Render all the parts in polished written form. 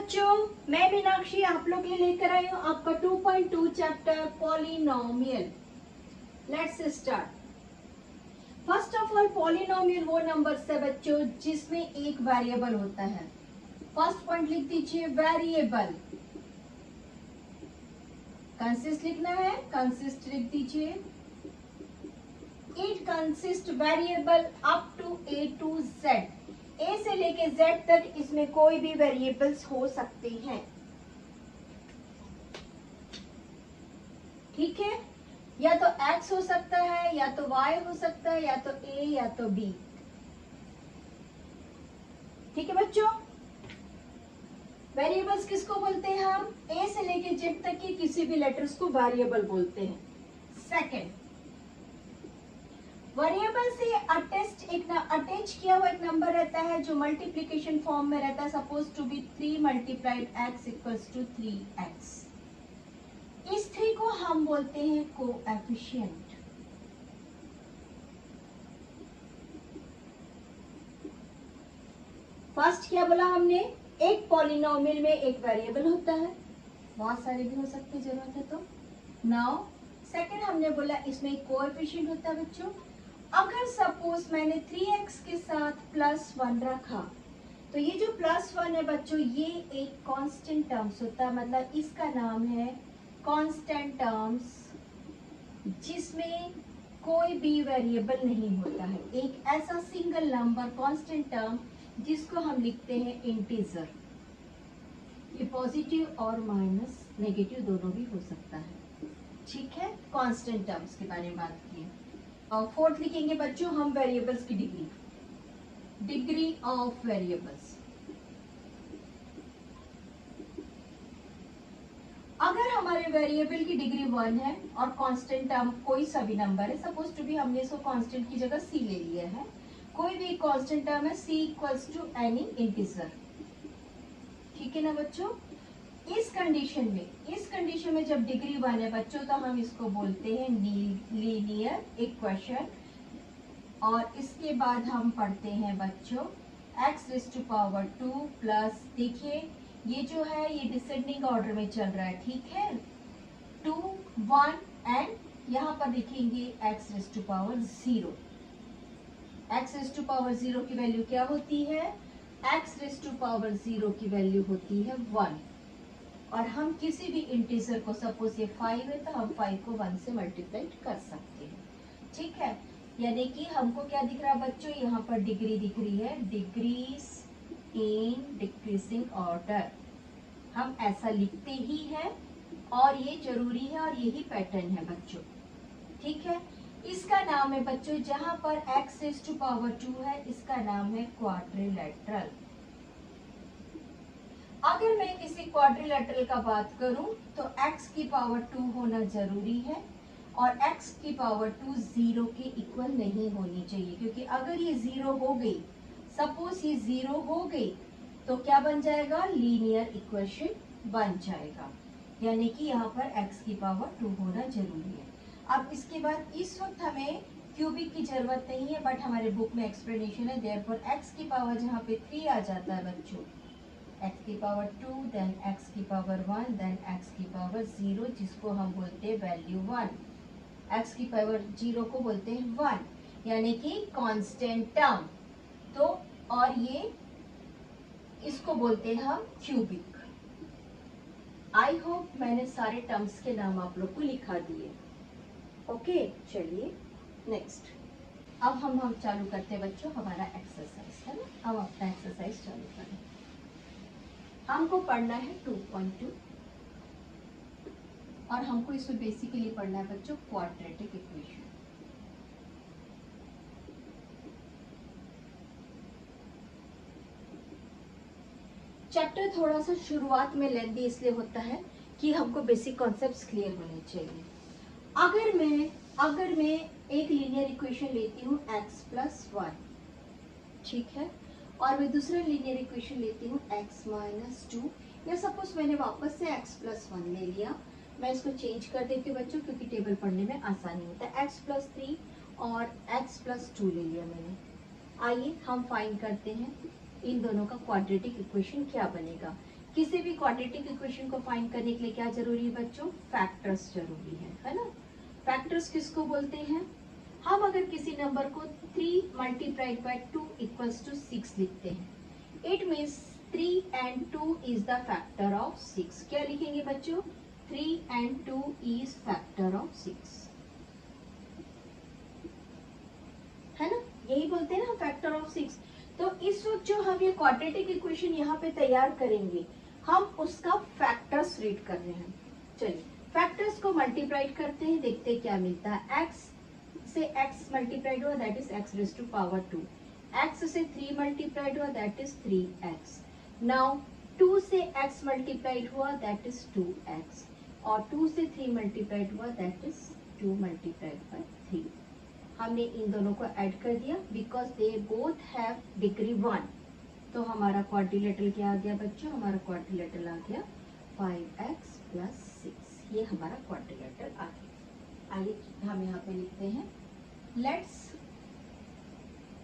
बच्चों, मैं मीनाक्षी आप लोग के लिए लेकर आई हूँ आपका 2.2 chapter polynomial. Let's start. First of all, polynomial वो नंबर्स है बच्चों जिसमें एक वेरिएबल होता है। फर्स्ट पॉइंट लिख दीजिए, वेरिएबल। कंसिस्ट लिखना है, कंसिस्ट लिख दीजिए। It consist variable up to A to Z. A से लेके जेड तक इसमें कोई भी वेरिएबल्स हो सकते हैं। ठीक है, या तो x हो सकता है, या तो y हो सकता है, या तो a या तो b। ठीक है बच्चों, वेरिएबल्स किसको बोलते हैं हम? a से लेके z तक के किसी भी लेटर्स को वेरिएबल बोलते हैं। सेकंड, वेरिएबल से अटैच किया हुआ एक नंबर रहता है जो मल्टीप्लिकेशन फॉर्म में रहता है। Suppose to be 3 multiplied x equals to 3x। इस 3 को हम बोलते हैं कोएफिशिएंट। फर्स्ट क्या बोला हमने? एक पॉलिनोमियल में एक वेरिएबल होता है, बहुत सारे भी हो सकते जरूरत है तो। नाउ सेकंड हमने बोला इसमें एक कोएफिशिएंट होता है बच्चों। अगर सपोज मैंने 3x के साथ +1 रखा तो ये जो +1 है बच्चों, ये एक कांस्टेंट टर्म्स होता है। मतलब इसका नाम है कांस्टेंट टर्म्स, जिसमें कोई भी वेरिएबल नहीं होता है। एक ऐसा सिंगल नंबर कांस्टेंट टर्म जिसको हम लिखते हैं इंटीजर। ये पॉजिटिव और माइनस नेगेटिव दोनों भी हो सकता है। ठीक है, कांस्टेंट टर्म्स के बारे में बात की। और फोर्थ लिखेंगे बच्चों हम वेरिएबल्स की डिग्री ऑफ वेरिएबल्स। अगर हमारे वेरिएबल की डिग्री 1 है और कांस्टेंट टर्म कोई सा भी नंबर है, सपोज टू भी हमने इसको कांस्टेंट की जगह c ले लिया है, कोई भी कांस्टेंट टर्म है c equals to any integer. ठीक है ना बच्चों, इस कंडीशन में जब डिग्री 1 है बच्चों तो हम इसको बोलते हैं लीनियर इक्वेशन। और इसके बाद हम पढ़ते हैं बच्चों x⁻² प्लस, देखिए ये जो है ये डिसेंडिंग ऑर्डर में चल रहा है। ठीक है, 2 1 एंड यहाँ पर लिखेंगे x⁻0। x⁻0 की वैल्यू क्या होती है? x⁻0 की वैल्यू होती है 1। और हम किसी भी इंटीजर को, सपोज ये 5 है तो हम 5 को 1 से मल्टीप्लाई कर सकते हैं। ठीक है, यानी कि हमको क्या दिख रहा है बच्चों? यहाँ पर डिग्री दिख रही है, डिग्रीज इन डिक्रीजिंग ऑर्डर। हम ऐसा लिखते ही हैं और ये जरूरी है और यही पैटर्न है बच्चों। ठीक है, इसका नाम है बच्चों, जहां पर x⁻² है इसका नाम है क्वाड्रिलेटरल। अगर मैं किसी क्वाड्रिलेटरल का बात करूं तो x⁻² होना जरूरी है और x⁻² 0 के इक्वल नहीं होनी चाहिए, क्योंकि अगर ये 0 हो गई, सपोज ये 0 हो गई तो क्या बन जाएगा? लीनियर इक्वेशन बन जाएगा। यानी कि यहाँ पर x⁻² होना जरूरी है। अब इसके बाद इस वक्त हमें क्यूबिक की जरूरत नहीं है, बट हमारे बुक में एक्सप्लेनेशन है। देयरफॉर x की पावर जहाँ पे 3 आ जाता है बच्चों, x⁻², then x⁻1, then x⁻0, जिसको हम बोलते हैं वैल्यू 1। x⁻0 को बोलते हैं 1, यानी कि कांस्टेंट टर्म। तो और ये इसको बोलते हैं हम क्यूबिक। आई होप मैंने सारे टर्म्स के नाम आप लोग को लिखा दिए। ओके, चलिए नेक्स्ट। अब हम चालू करते हैं बच्चों हमारा एक्सरसाइज, है ना। हम अपना एक्सरसाइज चालू करें। हमको पढ़ना है 2.2 और हमको इसमें बेसिकली पढ़ना है बच्चों क्वाड्रेटिक इक्वेशन। चैप्टर थोड़ा सा शुरुआत में लेंथी इसलिए होता है कि हमको बेसिक कॉन्सेप्ट्स क्लियर होने चाहिए। अगर मैं एक लीनियर इक्वेशन लेती हूँ x+1, ठीक है, और मैं दूसरा लीनियर इक्वेशन लेती हूँ x-2, या सपोज मैंने वापस से x+1 ले लिया। मैं इसको चेंज कर देती हूँ बच्चों, क्योंकि टेबल पढ़ने में आसानी होता है। x+3 और x+2 ले लिया मैंने। आइए हम फाइंड करते हैं इन दोनों का क्वाड्रेटिक इक्वेशन क्या बनेगा। किसी भी क्वाड्रेटिक इक्वेशन को फाइंड करने के लिए क्या जरूरी है बच्चों? फैक्टर्स जरूरी है ना। फैक्टर्स किसको बोलते हैं? हम अगर किसी नंबर को 3 मल्टीप्लाइड बाय 2 इक्वल्स टू 6 लिखते हैं, it means 3 and 2 is the factor of 6। क्या लिखेंगे बच्चों? 3 and 2 इज फैक्टर ऑफ 6, है ना, यही बोलते हैं ना फैक्टर ऑफ 6। तो इस वक्त जो हम ये क्वाड्रेटिक इक्वेशन यहाँ पे तैयार करेंगे, हम उसका फैक्टर्स रीड कर रहे हैं। चलिए फैक्टर्स को मल्टीप्लाइड करते हैं, देखते हैं क्या मिलता है। x से x मल्टीप्लाइड हुआ, that is x raise to power 2। x से 3 मल्टीप्लाइड हुआ, दैट इज 3x। नाउ 2 से x मल्टीप्लाइड हुआ, दैट इज 2x, और 2 से 3 मल्टीप्लाइड हुआ, दैट इज 2 मल्टीप्लाइड बाय 3। हमने इन दोनों को ऐड कर दिया because they both have degree 1। तो हमारा क्वाड्रिलेटरल क्या आ गया बच्चों? हमारा क्वाड्रिलेटरल आ गया 5x प्लस 6। ये हमारा क्वाड्रिलेटरल आ गया। आइए हम यहाँ पे लिखते हैं, let's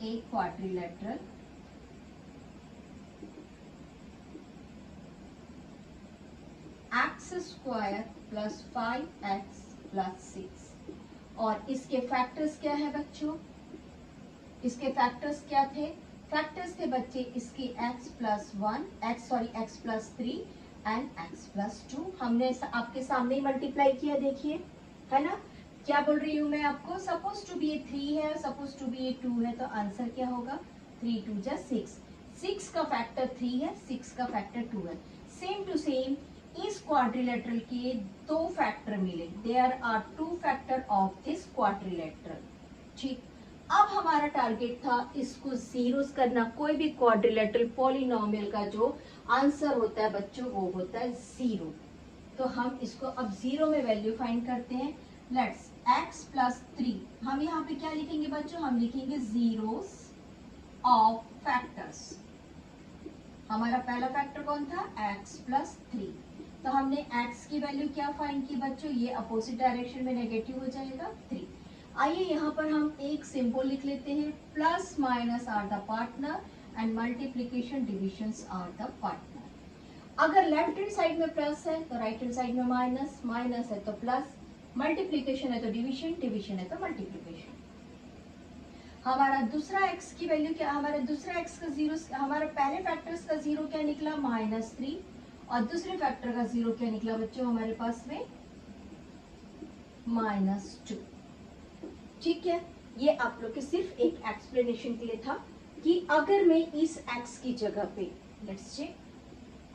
a quadrilateral x square plus 5x plus 6। और इसके फैक्टर्स क्या है बच्चों? इसके फैक्टर्स क्या थे? फैक्टर्स थे बच्चे इसकी x plus 1, x plus 3 and x plus 2। हमने आपके सामने ही मल्टीप्लाई किया, देखिए, है ना। क्या बोल रही हूँ मैं आपको? सपोज टू बी ए 3 है, सपोज टू बी ए 2 है, तो आंसर क्या होगा? 3 2 जा 6। 6 का फैक्टर 3 है, 6 का फैक्टर 2 है। सेम टू सेम इस क्वाड्रिलेटरल के 2 फैक्टर मिले। There are 2 factor of this quadrilateral. ठीक, अब हमारा टारगेट था इसको जीरोस करना। कोई भी क्वाड्रिलेटरल पॉलिनोमियल का जो आंसर होता है बच्चों, वो होता है 0। तो हम इसको अब 0 में वैल्यू फाइंड करते हैं। लेट्स x प्लस 3, हम यहाँ पे क्या लिखेंगे बच्चों? हम लिखेंगे जीरोस ऑफ फैक्टर्स। हमारा पहला फैक्टर कौन था? x plus 3। तो हमने x की वैल्यू क्या फाइंड की बच्चों? ये अपोजिट डायरेक्शन में नेगेटिव हो जाएगा 3। आइए यहाँ पर हम एक सिंबल लिख लेते हैं, plus minus are the partner and multiplication divisions are the partner. अगर लेफ्ट हैंड साइड में प्लस है तो राइट हैंड साइड में माइनस, माइनस है तो प्लस, मल्टीप्लीकेशन है तो डिविजन, डिविजन है तो मल्टीप्लीकेशन। हमारा दूसरा x की वैल्यू क्या? हमारा दूसरा x का जीरो, हमारा पहले फैक्टर्स का जीरो क्या निकला? -3, और दूसरे फैक्टर का जीरो क्या निकला बच्चों हमारे पास में? -2। ठीक है, ये आप लोग के सिर्फ एक एक्सप्लेनेशन के लिए था कि अगर मैं इस x की जगह पे, लेट्स चेक,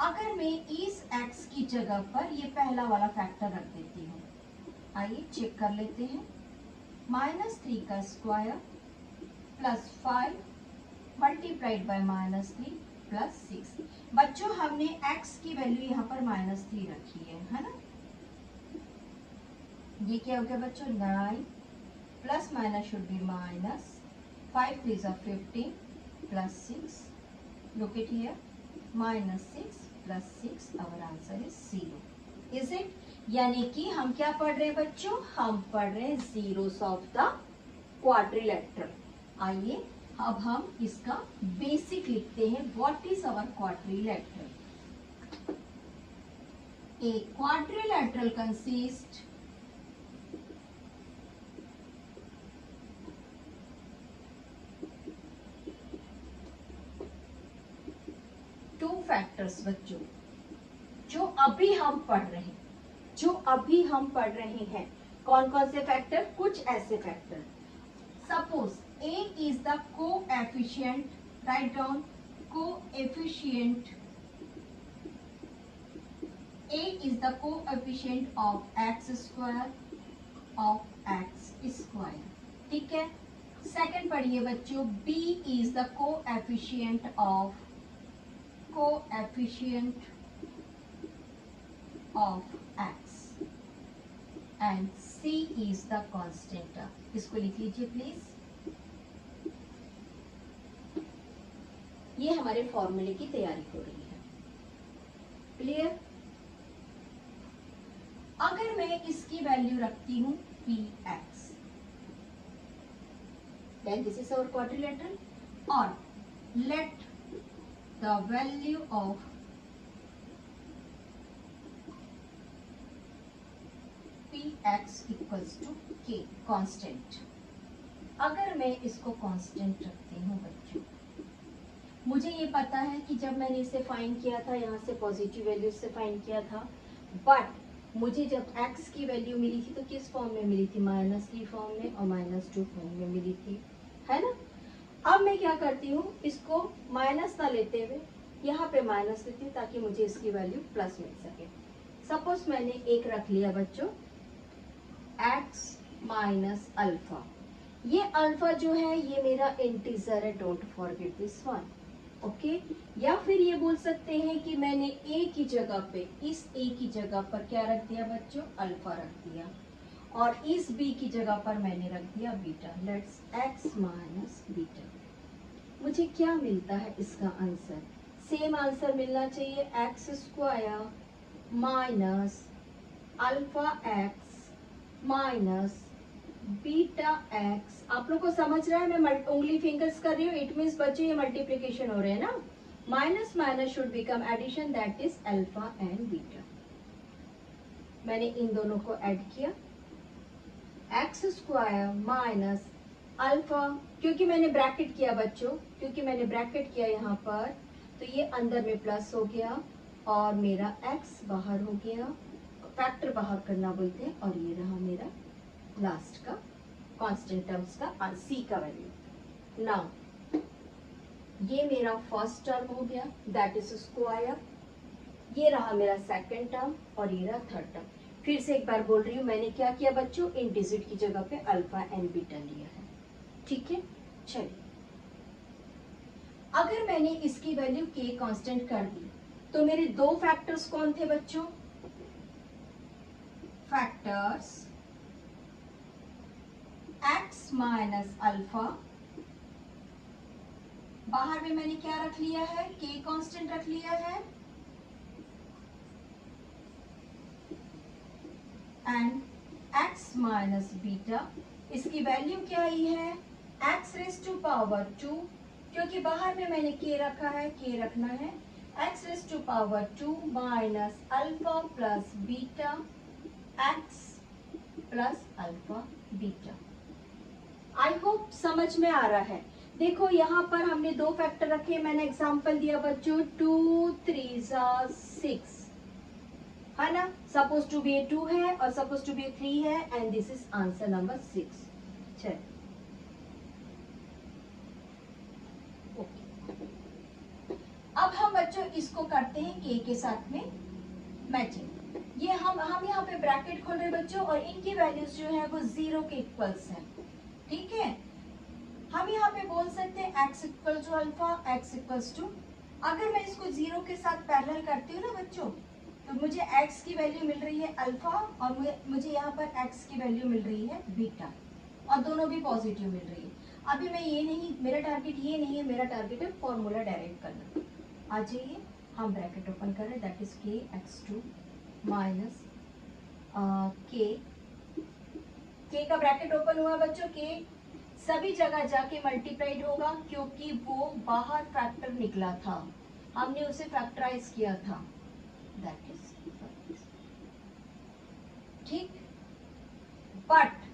अगर मैं इस x की जगह पर ये पहला वाला फैक्टर रख देती हूँ, आइए चेक कर लेते हैं। -3 का square plus 5 multiplied by -3 plus 6। बच्चों हमने x की वैल्यू यहाँ पर -3 रखी है ना। ये क्या हो गया बच्चों? 9 plus minus should be minus 5 3 are 15 plus 6। Look it here, -6 plus 6, our answer is 0। Is it? यानी कि हम क्या पढ़ रहे हैं बच्चों? हम पढ़ रहे हैं जीरोस ऑफ द क्वाड्रिलेटरल। आइए अब हम इसका बेसिक लिखते हैं। What is our quadrilateral? A quadrilateral consist two factors बच्चों, जो अभी हम पढ़ रहे हैं, जो अभी हम पढ़ रहे हैं। कौन कौन से फैक्टर? कुछ ऐसे factor, suppose A is the coefficient, write down coefficient. A is the coefficient of x square of x square. ठीक है। सेकंड पढ़िए बच्चों, B is the coefficient of x and C is the constant. इसको लिख लीजिए please. ये हमारे फॉर्मूले की तैयारी हो रही है। क्लियर? अगर मैं इसकी वैल्यू रखती हूं px, then this is our quadrilateral, और let the value of x equals to k constant. अगर मैं इसको कांस्टेंट रखती हूँ बच्चों, मुझे ये पता है कि जब मैंने इसे फाइंड किया था, यहाँ से पॉजिटिव वैल्यू से फाइंड किया था, बट मुझे जब x की वैल्यू मिली थी तो किस फॉर्म में मिली थी? -3 फॉर्म में और -2 फॉर्म में मिली थी, है ना। अब मैं क्या करती हूँ, इसको माइनस ना लेते हुए यहाँ पे माइनस लेती हूँ ताकि मुझे इसकी वैल्यू प्लस मिल सके। सपोज मैंने एक रख लिया बच्चों x माइनस अल्फा। ये अल्फा जो है ये मेरा इंटीजर है, don't forget this one, okay. या फिर ये बोल सकते हैं कि मैंने a की जगह पे, इस a की जगह पर क्या रख दिया बच्चों? अल्फा रख दिया, और इस b की जगह पर मैंने रख दिया beta. Let's x minus beta. मुझे क्या मिलता है इसका आंसर? सेम आंसर मिलना चाहिए, x square minus alpha x minus beta x. आप लोग को समझ रहा है? मैं उंगली फिंगर्स कर रही हूँ, इट मीन्स बच्चे ये मल्टीप्लीकेशन हो रहे हैं ना। Minus minus should become addition, that is alpha and beta. मैंने इन दोनों को ऐड किया, एक्स स्क्वायर माइनस अल्फा, क्योंकि मैंने ब्रैकेट किया बच्चों, क्योंकि मैंने ब्रैकेट किया यहाँ पर, तो ये अंदर में प्लस हो गया और मेरा x बाहर हो गया, फैक्टर बाहर करना बोलते हैं, और ये रहा मेरा लास्ट का कांस्टेंट टर्म्स का c का वैल्यू। नाउ ये मेरा फर्स्ट टर्म हो गया, दैट इज स्क्वायर, ये रहा मेरा सेकंड टर्म और ये रहा थर्ड टर्म। फिर से एक बार बोल रही हूँ, मैंने क्या किया बच्चों? इन डिजिट की जगह पे अल्फा एंड बीटा लिया है, ठीक है। चलिए, अगर मैंने इसकी वैल्यू k कांस्टेंट कर दी तो मेरे दो फैक्टर्स कौन थे बच्चों? फैक्टर्स x माइनस अल्फा, बाहर में मैंने क्या रख लिया है? k कांस्टेंट रख लिया है, एंड x माइनस बीटा। इसकी वैल्यू क्या आई है? x रेज टू पावर 2, क्योंकि बाहर में मैंने k रखा है, k रखना है, x raise to power 2 minus alpha plus beta, x plus alpha beta. I hope समझ में आ रहा है। देखो यहाँ पर हमने दो फैक्टर रखे, मैंने एग्जांपल दिया बच्चों 2 3 6, है ना। सपोज टू बी 2 है और सपोज टू बी 3 है, and this is answer number 6। चल अब हम बच्चों इसको करते हैं k के साथ में मैचिंग। ये हम यहाँ पे ब्रैकेट खोल रहे बच्चों, और इनकी वैल्यूज जो है वो 0 के इक्वल्स है, ठीक है। हम यहाँ पे बोल सकते हैं x equal to alpha, x equals to, अगर मैं इसको 0 के साथ पैरेलल करती हूँ ना बच्चों, तो मुझे x की वैल्यू मिल रही है अल्फा, और मुझे यहाँ पर x की वैल्यू मिल रही है बीटा, और दोनों भी पॉजिटिव मिल रही है। अभी मैं ये नहीं, मेरा टारगेट ये नहीं है, मेरा टारगेट है फॉर्मूला डायरेक्ट करना। आ जाइए, हम ब्रैकेट ओपन कर रहे हैं, that is k x2 minus k का ब्रैकेट ओपन हुआ बच्चों, k सभी जगह जाके मल्टीप्लाइड होगा, क्योंकि वो बाहर फैक्टर निकला था, हमने उसे फैक्टराइज किया था, दैट इज ठीक। बट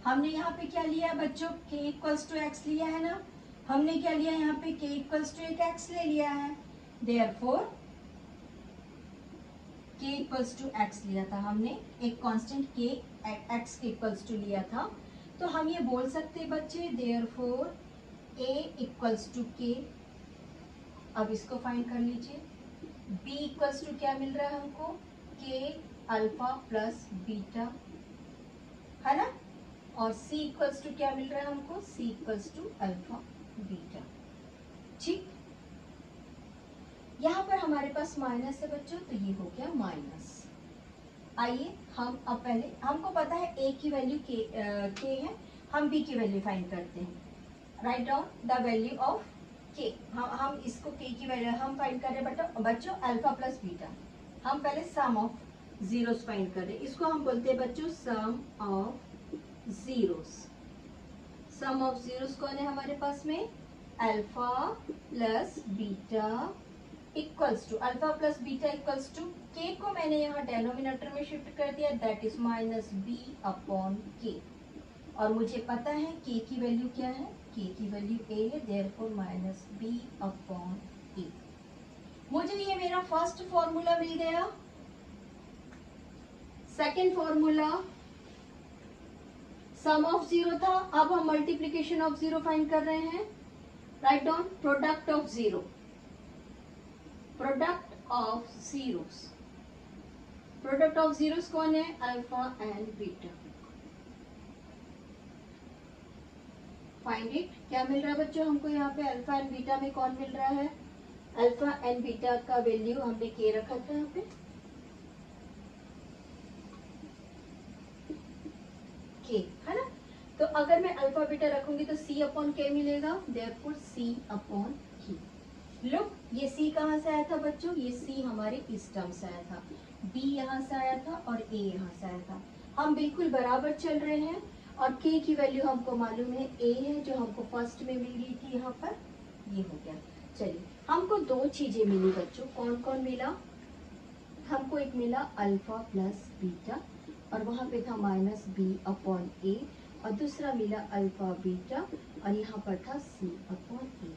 हमने यहाँ पे क्या लिया बच्चों? k इक्वल्स टू एक्स लिया है ना। हमने क्या लिया यहाँ पे? k इक्वल्स टू एक x ले लिया है, therefore k equals to x लिया था हमने, एक कांस्टेंट k x के इक्वल्स टू लिया था। तो हम ये बोल सकते हैं बच्चे, therefore a equals to k। अब इसको फाइंड कर लीजिए, b इक्वल्स टू क्या मिल रहा है हमको? k अल्फा प्लस बीटा, है ना। और c इक्वल्स टू क्या मिल रहा है हमको? c equals to alpha beta, ठीक। यहाँ पर हमारे पास माइनस है बच्चों, तो ये हो गया माइनस। आइए हम अब पहले, हमको पता है a की वैल्यू k है, हम b की वैल्यू फाइंड करते हैं। Write down the value of k। हम इसको k की वैल्यू हम फाइंड कर रहे हैं बच्चों अल्फा प्लस बीटा। हम पहले सम ऑफ जीरोस फाइंड कर रहे हैं, इसको हम बोलते हैं बच्चों sum of zeros. Sum of zeros कौन है हमारे पास में? Alpha plus beta equals to alpha plus beta equals to के को मैंने यहाँ डेनोमिनेटर में शिफ्ट कर दिया, that is minus B upon K. और मुझे पता है के की वैल्यू क्या है, के की वैल्यू ए है, देयरफॉर माइनस बी अपॉन ए। मुझे ये मेरा फर्स्ट फॉर्मूला मिल गया। Second formula some of zero था, अब हम मल्टीप्लीकेशन ऑफ जीरो फाइंड कर रहे हैं। Write down product of zero, product of zeros, product of zeros कौन है, alpha and beta. Find it, क्या मिल रहा है बच्चों हमको यहाँ पे, अल्फा एंड बीटा में कौन मिल रहा है, अल्फा एंड बीटा का वैल्यू हमने के रखा था यहाँ पे, के है ना। तो अगर मैं अल्फा बीटा रखूंगी तो सी अपॉन के मिलेगा, देयरफॉर सी अपॉन के। लुक, ये सी कहाँ से आया था बच्चों, ये सी हमारे इस टर्म से आया था, बी यहाँ से आया था और ए यहाँ से आया था। हम बिल्कुल बराबर चल रहे हैं और के की वैल्यू हमको मालूम है ए है, जो हमको फर्स्ट में मिल रही थी यहाँ पर, ये हो गया। चलिए, हमको दो चीजें मिली बच्चों, कौन कौन मिला, हमको एक मिला अल्फा प्लस बीटा और वहां पे था माइनस बी अपॉन ए, और दूसरा मिला अल्फा बीटा और यहाँ पर था सी अपॉन ए।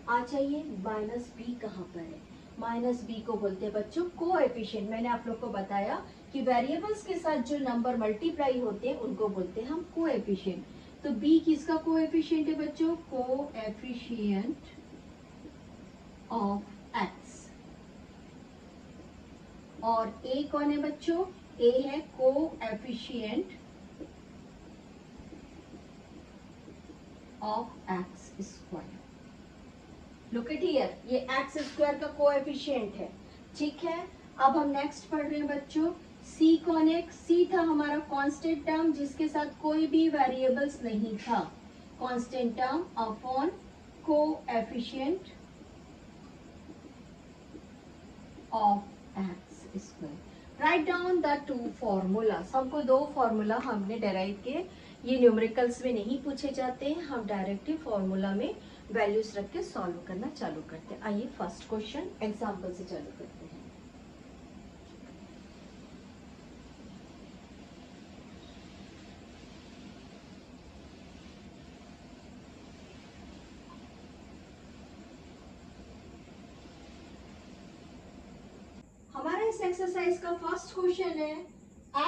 आ जाइए, माइनस बी कहाँ पर है, माइनस बी को बोलते हैं बच्चों कोएफिशिएंट। मैंने आप लोग को बताया कि वेरिएबल्स के साथ जो नंबर मल्टीप्लाई होते हैं उनको बोलते हैं हम कोएफिशिएंट। तो बी किसका कोएफिशिएंट है बच्चों, कोएफिशिएंट ऑफ एक्स। और ए कौन है बच्चों, ए है coefficient of x square. Look at here, ये एक्स स्क्वायर का कोएफिशिएंट है, ठीक है। अब हम नेक्स्ट पढ़ रहे हैं बच्चों, सी कौन है, सी था हमारा कांस्टेंट टर्म जिसके साथ कोई भी वेरिएबल्स नहीं था, constant term upon coefficient of x square. Write down the two formulas, हमको दो फॉर्मूला हमने डेराइव किए, ये न्यूमेरिकल्स में नहीं पूछे जाते हैं, हम डायरेक्टली फॉर्मूला में वैल्यूज रख के सॉल्व करना चालू करते हैं। आइए फर्स्ट क्वेश्चन एग्जांपल से चालू करते हैं। हमारा इस एक्सरसाइज का फर्स्ट क्वेश्चन है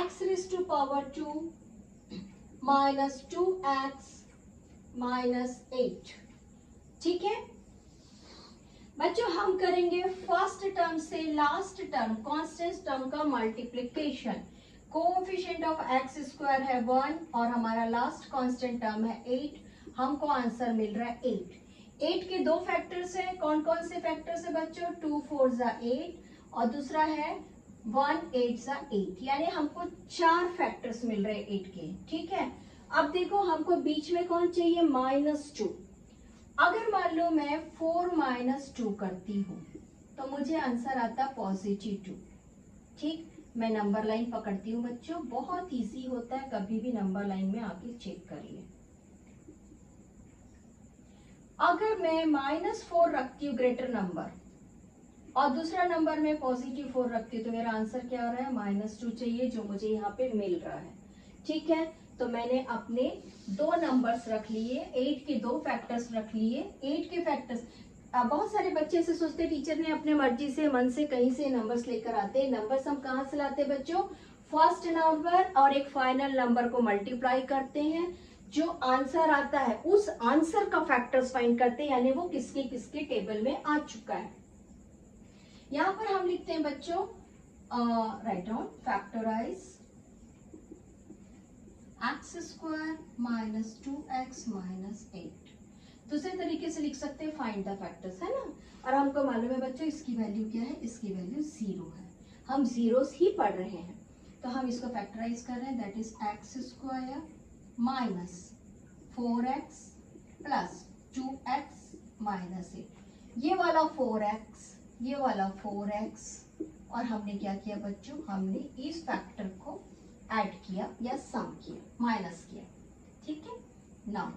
x raise to power 2 minus 2x minus 8, ठीक है बच्चों। हम करेंगे फर्स्ट टर्म से लास्ट टर्म कांस्टेंट टर्म का multiplication. Coefficient of x square है 1 और हमारा लास्ट कांस्टेंट टर्म है 8, हमको आंसर मिल रहा है 8। 8 के दो फैक्टर्स हैं, कौन कौन से फैक्टर्स है बच्चों, 2 4 जा 8 और दूसरा है 1 8 जा 8, यानी हमको 4 फैक्टर्स मिल रहे हैं 8 के, ठीक है। अब देखो हमको बीच में कौन चाहिए, -2। अगर मान लो मैं 4 माइनस 2 करती हूँ तो मुझे आंसर आता +2, ठीक। मैं नंबर लाइन पकड़ती हूँ बच्चों, बहुत इजी होता है, कभी भी नंबर लाइन में आके चेक करिए। अगर मैं -4 रखती हूँ ग्रेटर नंबर और दूसरा नंबर में +4 रखती हूँ तो मेरा आंसर क्या आ रहा है, -2 चाहिए, जो मुझे यहाँ पे मिल रहा है, ठीक है। तो मैंने अपने दो नंबर्स रख लिए, 8 के दो फैक्टर्स रख लिए। 8 के फैक्टर्स, बहुत सारे बच्चे ऐसे सोचते टीचर ने अपने मर्जी से मन से कहीं से नंबर्स लेकर आते हैं। नंबर्स हम कहाँ से लाते हैं बच्चों, फर्स्ट नंबर और एक फाइनल नंबर को मल्टीप्लाई करते हैं, जो आंसर आता है उस आंसर का फैक्टर्स फाइंड करते हैं, यानी वो किसके किसके टेबल में आ चुका है। यहाँ पर हम लिखते हैं बच्चों, write down factorize x square minus 2x minus 8। दूसरे तरीके से लिख सकते हैं फाइंड द फैक्टर्स, है ना। और हमको मालूम है बच्चों इसकी वैल्यू क्या है, इसकी वैल्यू 0 है, हम जीरोस ही पढ़ रहे हैं, तो हम इसको फैक्टराइज कर रहे हैं, that is x square minus 4x plus 2x minus 8। ये वाला 4x, ये वाला 4x, और हमने क्या किया बच्चों, हमने इस फैक्टर को ऐड किया या सम किया, माइनस किया, ठीक है। नाउ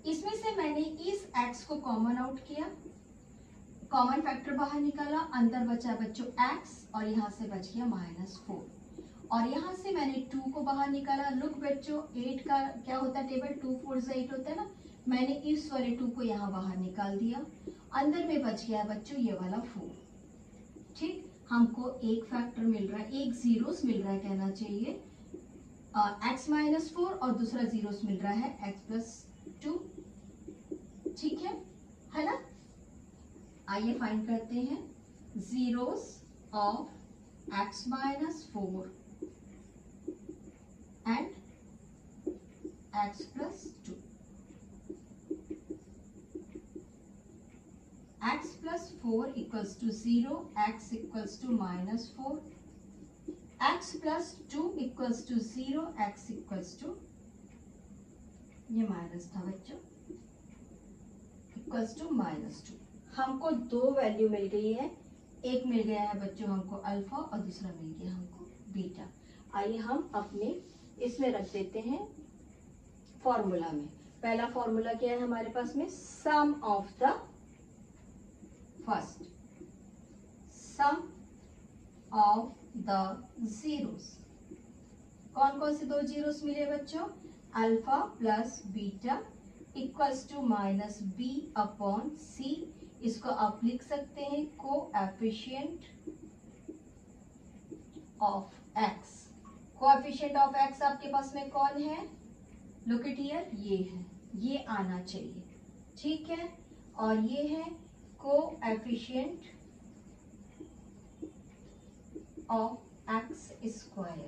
इसमें से मैंने इस x को कॉमन आउट किया, कॉमन फैक्टर बाहर निकाला, अंदर बचा बच्चों x और यहाँ से बच गया -4 और यहाँ से मैंने 2 को बाहर निकाला। लुक बच्चों 8 का क्या होता है टेबल, 2 4 8 होता है ना, मैंने इस वाले 2 को यहाँ बाहर निकाल दिया, अंदर में बच गया बच्चों ये वाला 4। ठीक, हमको एक फैक्टर मिल रहा है, एक जीरोस मिल रहा है कहना चाहिए, x -4 और दूसरा जीरोस मिल रहा है x + 2। ठीक है ना। आइए फाइंड करते हैं zeros of x -4 and x + 2। x + 4 = 0, x = -4, x + 2 = 0, x = ये माइनस था बच्चों, इक्वल्स टू -2। हमको दो वैल्यू मिल गई है, एक मिल गया है बच्चों हमको अल्फा और दूसरा मिल गया हमको बीटा। आइए हम अपने इसमें रख देते हैं फॉर्मूला में। पहला फॉर्मूला क्या है हमारे पास में, sum of the first, sum of the zeros. कौन कौन से दो जीरोस मिले बच्चों, alpha plus beta equals to -b/c। इसको आप लिख सकते हैं coefficient of x। Coefficient of x आपके पास में कौन है, लुक इट हियर, ये है, ये आना चाहिए। ठीक है, और ये है कोएफिशिएंट ऑफ x²,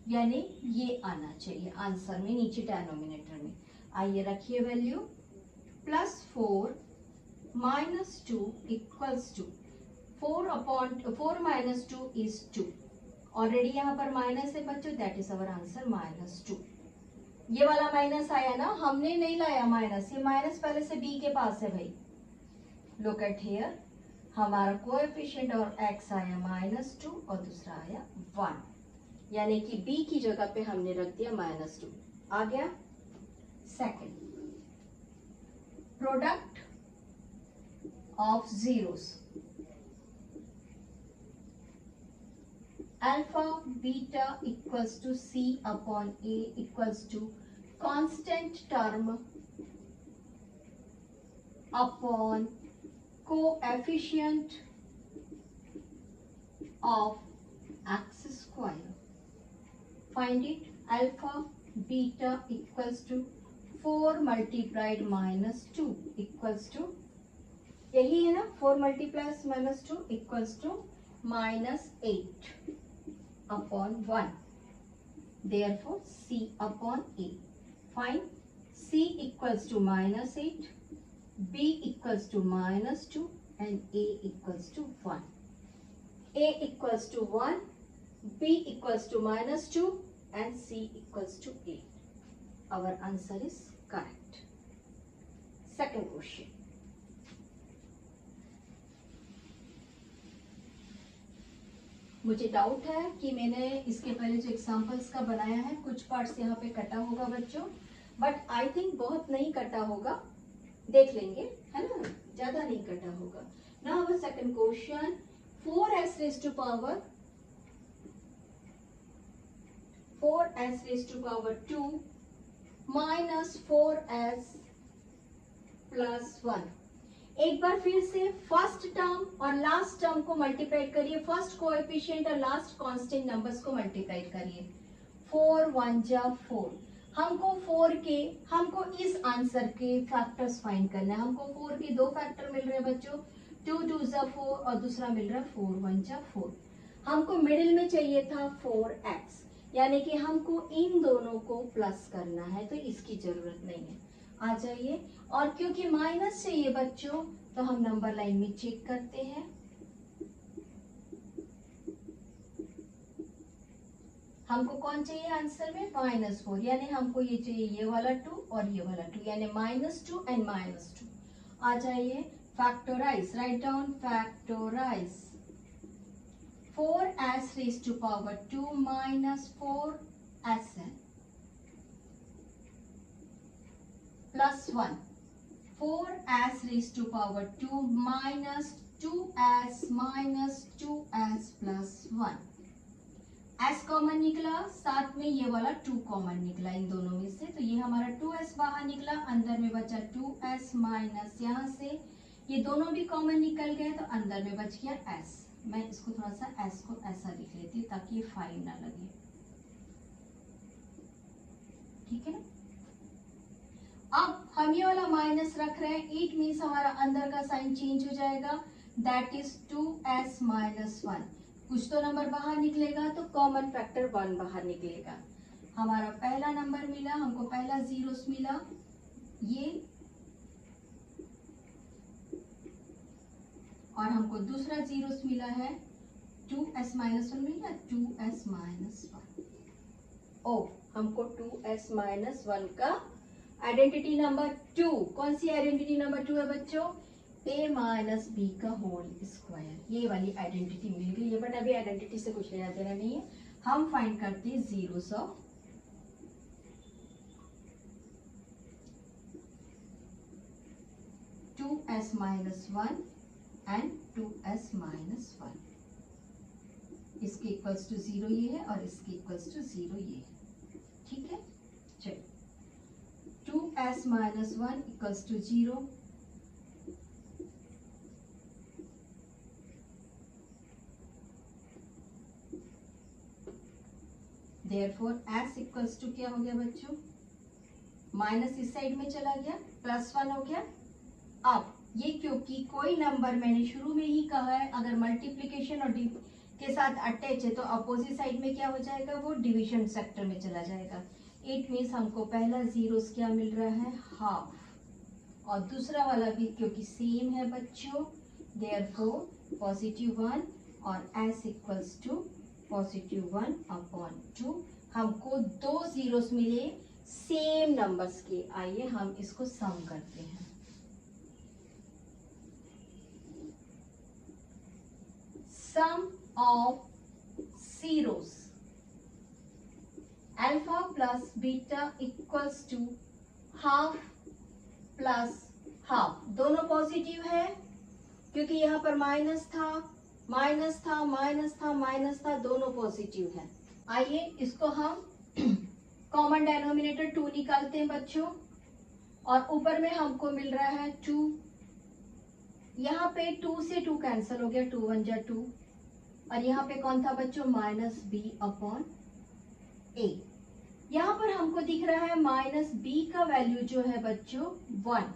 यानी ये आना चाहिए आंसर में, नीचे डिनोमिनेटर में। आइए रखिए value, +4 -2 equals to 4 - 2 is 2। Already यहाँ पर माइनस है बच्चों, दैट इज अवर आंसर -2। ये वाला माइनस आया ना, हमने नहीं लाया माइनस, ये माइनस पहले से b के पास है भाई। लुक एट हियर, हमारा कोएफिशिएंट और x आया -2 और दूसरा आया 1, यानी कि b की जगह पे हमने रख दिया -2। आ गया। Second, product of zeros, alpha beta equals to c/a equals to constant term upon coefficient of x²। Find it, alpha beta equals to 4 × -2 equals to, यही है ना, 4 × -2 इक्वल्स टू -8/1, therefore c/a। फाइंड c equals to -8, b equals to -2 and a equals to 1। a equals to 1, b equals to -2 and c equals to 8। Our answer is correct. Second question. मुझे doubt है कि मैंने इसके पहले जो examples का बनाया है कुछ पार्ट्स यहाँ पे कटा होगा बच्चों, बट आई थिंक बहुत नहीं कटा होगा, देख लेंगे, है ना, ज्यादा नहीं कटा होगा। Now our second question, 4s raised to power 2 minus 4s + 1। एक बार फिर से फर्स्ट टर्म और लास्ट टर्म को मल्टीप्लाई करिए, फर्स्ट कोएफिशिएंट और लास्ट कांस्टेंट नंबर्स को मल्टीप्लाई करिए। 4 1 जा 4, हमको इस आंसर के फैक्टर्स फाइंड करना है। हमको 4 के दो फैक्टर मिल रहे हैं बच्चों, 2 2 जा 4 और दूसरा मिल रहा है 4 1 जा 4। हमको मिडिल में चाहिए था 4x, यानी कि हमको इन दोनों को प्लस करना है, तो इसकी जरूरत नहीं है। आ जाइए, और क्योंकि माइनस चाहिए बच्चों तो हम नंबर लाइन में चेक करते हैं। हमको कौन चाहिए आंसर में, -4, यानी हमको ये चाहिए ये वाला 2 और ये वाला 2, यानी -2 and -2। आ जाइए, factorize, write down, factorize 4s raised to power 2 minus 4sn plus 1, 4s raised to power 2 minus 2s minus 2s plus 1। s common निकला, साथ में ये वाला 2 कॉमन निकला इन दोनों में से, तो ये हमारा 2s बाहर निकला, अंदर में बचा 2s माइनस, यहाँ से ये दोनों भी कॉमन निकल गए तो अंदर में बच गया s। मैं इसको थोड़ा सा s को ऐसा लिख लेती हूँ ताकि ये 5 ना लगे, ठीक है ना। अब हम ये वाला माइनस रख रहे हैं, इट मीन्स हमारा अंदर का साइन चेंज हो जाएगा, दैट इज 2s माइनस 1। कुछ तो नंबर बाहर निकलेगा तो कॉमन फैक्टर 1 बाहर निकलेगा। हमारा पहला नंबर मिला, हमको पहला जीरोस मिला ये, और हमको दूसरा जीरोस मिला है 2s माइनस 1 मिला, 2s माइनस 1। ओ, हमको 2s माइनस 1 का आइडेंटिटी नंबर 2, कौन सी आइडेंटिटी नंबर 2 है बच्चों? a माइनस बी का होल स्क्वायर, ये वाली आइडेंटिटी मिल गई है। बट अभी आइडेंटिटी से कुछ लेना देना नहीं है, हम फाइंड करते हैं zeros of two s minus 1 and 2s minus 1। इसके इक्वल्स टू 0 ये है और इसके इक्वल्स टू 0 ये है, ठीक है। चलिए 2s minus 1 equals to 0, therefore s equals to क्या हो गया बच्चों? माइनस इस साइड में चला गया, प्लस 1 हो गया। अब ये क्योंकि कोई नंबर मैंने शुरू में ही कहा है अगर मल्टीप्लिकेशन और के साथ अटैच है तो अपोजिट साइड में क्या हो जाएगा, वो डिवीजन सेक्टर में चला जाएगा। इट मीन्स हमको पहला जीरोस क्या मिल रहा है, हाफ, और दूसरा वाला भी क्योंकि सेम है बच्चों, देयरफॉर पॉजिटिव 1 और s equals to positive 1 upon 2। हमको 2 जीरोस मिले सेम नंबर्स के। आइए हम इसको सम करते हैं। Sum of zeros, alpha plus beta equals to half plus half। दोनों पॉजिटिव है क्योंकि यहाँ पर माइनस था, माइनस था, माइनस था, माइनस था, दोनों पॉजिटिव है। आइए इसको हम कॉमन डिनोमिनेटर 2 निकालते हैं बच्चों, और ऊपर में हमको मिल रहा है 2, यहाँ पे 2 से 2 कैंसिल हो गया, 2 1 जा 2, और यहाँ पे कौन था बच्चों, माइनस बी अपॉन ए। यहाँ पर हमको दिख रहा है माइनस बी का वैल्यू जो है बच्चों 1,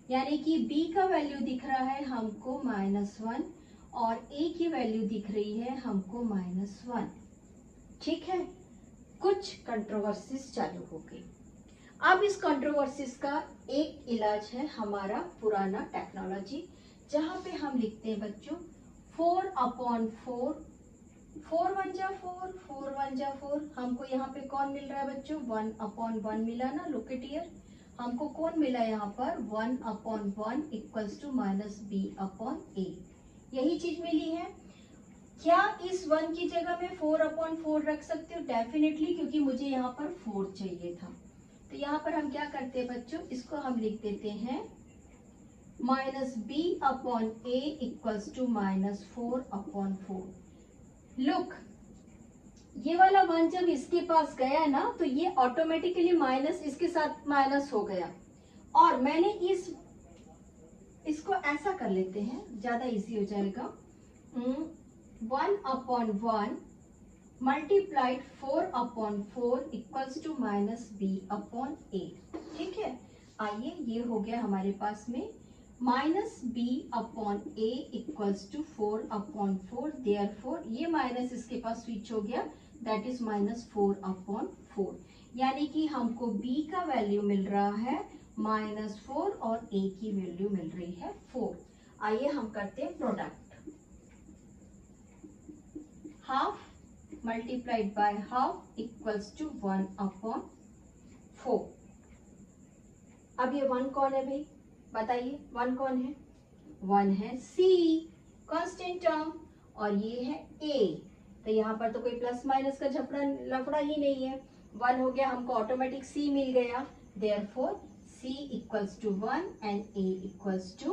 यानी कि बी का वैल्यू दिख रहा है हमको -1 और ए की वैल्यू दिख रही है हमको -1। ठीक है, कुछ कंट्रोवर्सीज चालू हो गई। अब इस कंट्रोवर्सीज का एक इलाज है हमारा पुराना टेक्नोलॉजी, जहां पे हम लिखते हैं बच्चों 4/4, 4 1 जा 4, 4 1 जा 4। हमको यहाँ पे कौन मिल रहा है बच्चों, 1/1 मिला ना, लोक एट हियर। हमको कौन मिला यहाँ पर 1/1 equals to -b upon a, यही चीज मिली है। क्या इस 1 की जगह में 4/4 रख सकते हो? डेफिनेटली, क्योंकि मुझे यहाँ पर 4 चाहिए था। तो यहाँ पर हम क्या करते हैं बच्चों, इसको हम लिख देते हैं -b upon a equals to -4/4। Look, ये वाला 1 जब इसके पास गया ना तो ये ऑटोमेटिकली माइनस इसके साथ माइनस हो गया, और मैंने इसको ऐसा कर लेते हैं, ज्यादा इजी हो जाएगा। 1/1 multiplied 4/4 equals to -b upon a। ठीक है, आइए ये हो गया हमारे पास में -b upon a equals to 4/4। Therefore ये माइनस इसके पास स्विच हो गया, दैट इज -4/4, यानी कि हमको b का वैल्यू मिल रहा है -4 और a की वैल्यू मिल रही है 4। आइए हम करते हैं product. Half multiplied by half equals to 1/4। अब ये 1 कौन है भाई, बताइए 1 कौन है? 1 है c, कांस्टेंट टर्म, और ये है a। तो यहाँ पर तो कोई प्लस माइनस का झपड़ा लफड़ा ही नहीं है। 1 हो गया, हमको ऑटोमेटिक c मिल गया। Therefore c equals to 1 and a equals to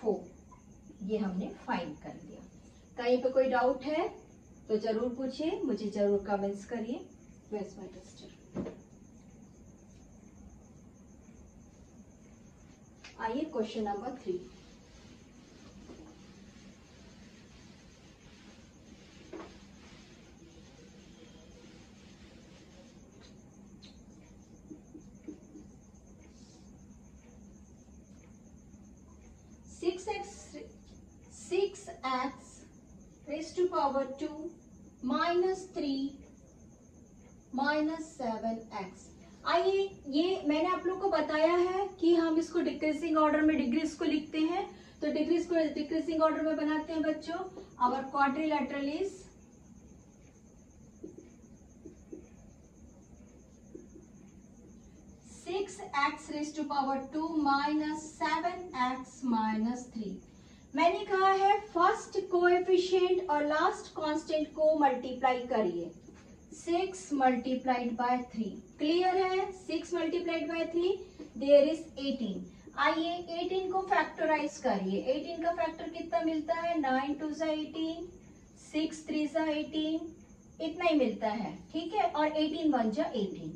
4 ये हमने फाइंड कर लिया। कहीं पे कोई डाउट है तो जरूर पूछिए, मुझे जरूर कमेंट्स करिए। Where's my tester. आइए question number 3। Six X raise to power 2 minus 3 minus 7x। आइए, ये मैंने आप लोग को बताया है कि हम इसको डिक्रीजिंग ऑर्डर में डिग्रीज को लिखते हैं, तो डिग्रीज को डिक्रीजिंग ऑर्डर में बनाते हैं बच्चों। Our quadrilateral is 6x raise to power 2 minus 7x minus 3। मैंने कहा है फर्स्ट कोएफिशिएंट और लास्ट कांस्टेंट को मल्टीप्लाई करिए। 6 मल्टीप्लाइड बाय 3 क्लियर है। 6 मल्टीप्लाइड बाय 3 देयर इज 18। आइए 18 को फैक्टराइज करिए। 18 का फैक्टर कितना मिलता है? 9 2 सा 18, 6 3 सा 18, इतना ही मिलता है, ठीक है। और 18 1 जा 18।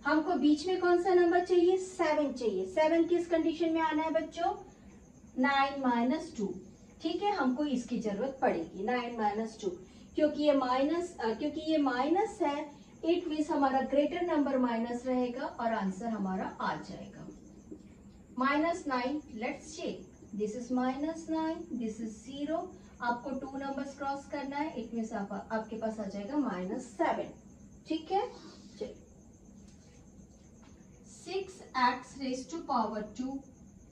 हमको बीच में कौन सा नंबर चाहिए? 7 चाहिए। 7 किस कंडीशन में आना है बच्चों? 9 माइनस 2, ठीक है। हमको इसकी जरूरत पड़ेगी 9 माइनस 2, क्योंकि ये माइनस है, इट मीन्स हमारा ग्रेटर नंबर माइनस रहेगा और आंसर हमारा आ जाएगा -9। Let's check, this is -9, this is 0। आपको 2 नंबर्स क्रॉस करना है, इट मीन्स आपके पास आ जाएगा -7, ठीक है। 6x raise to power 2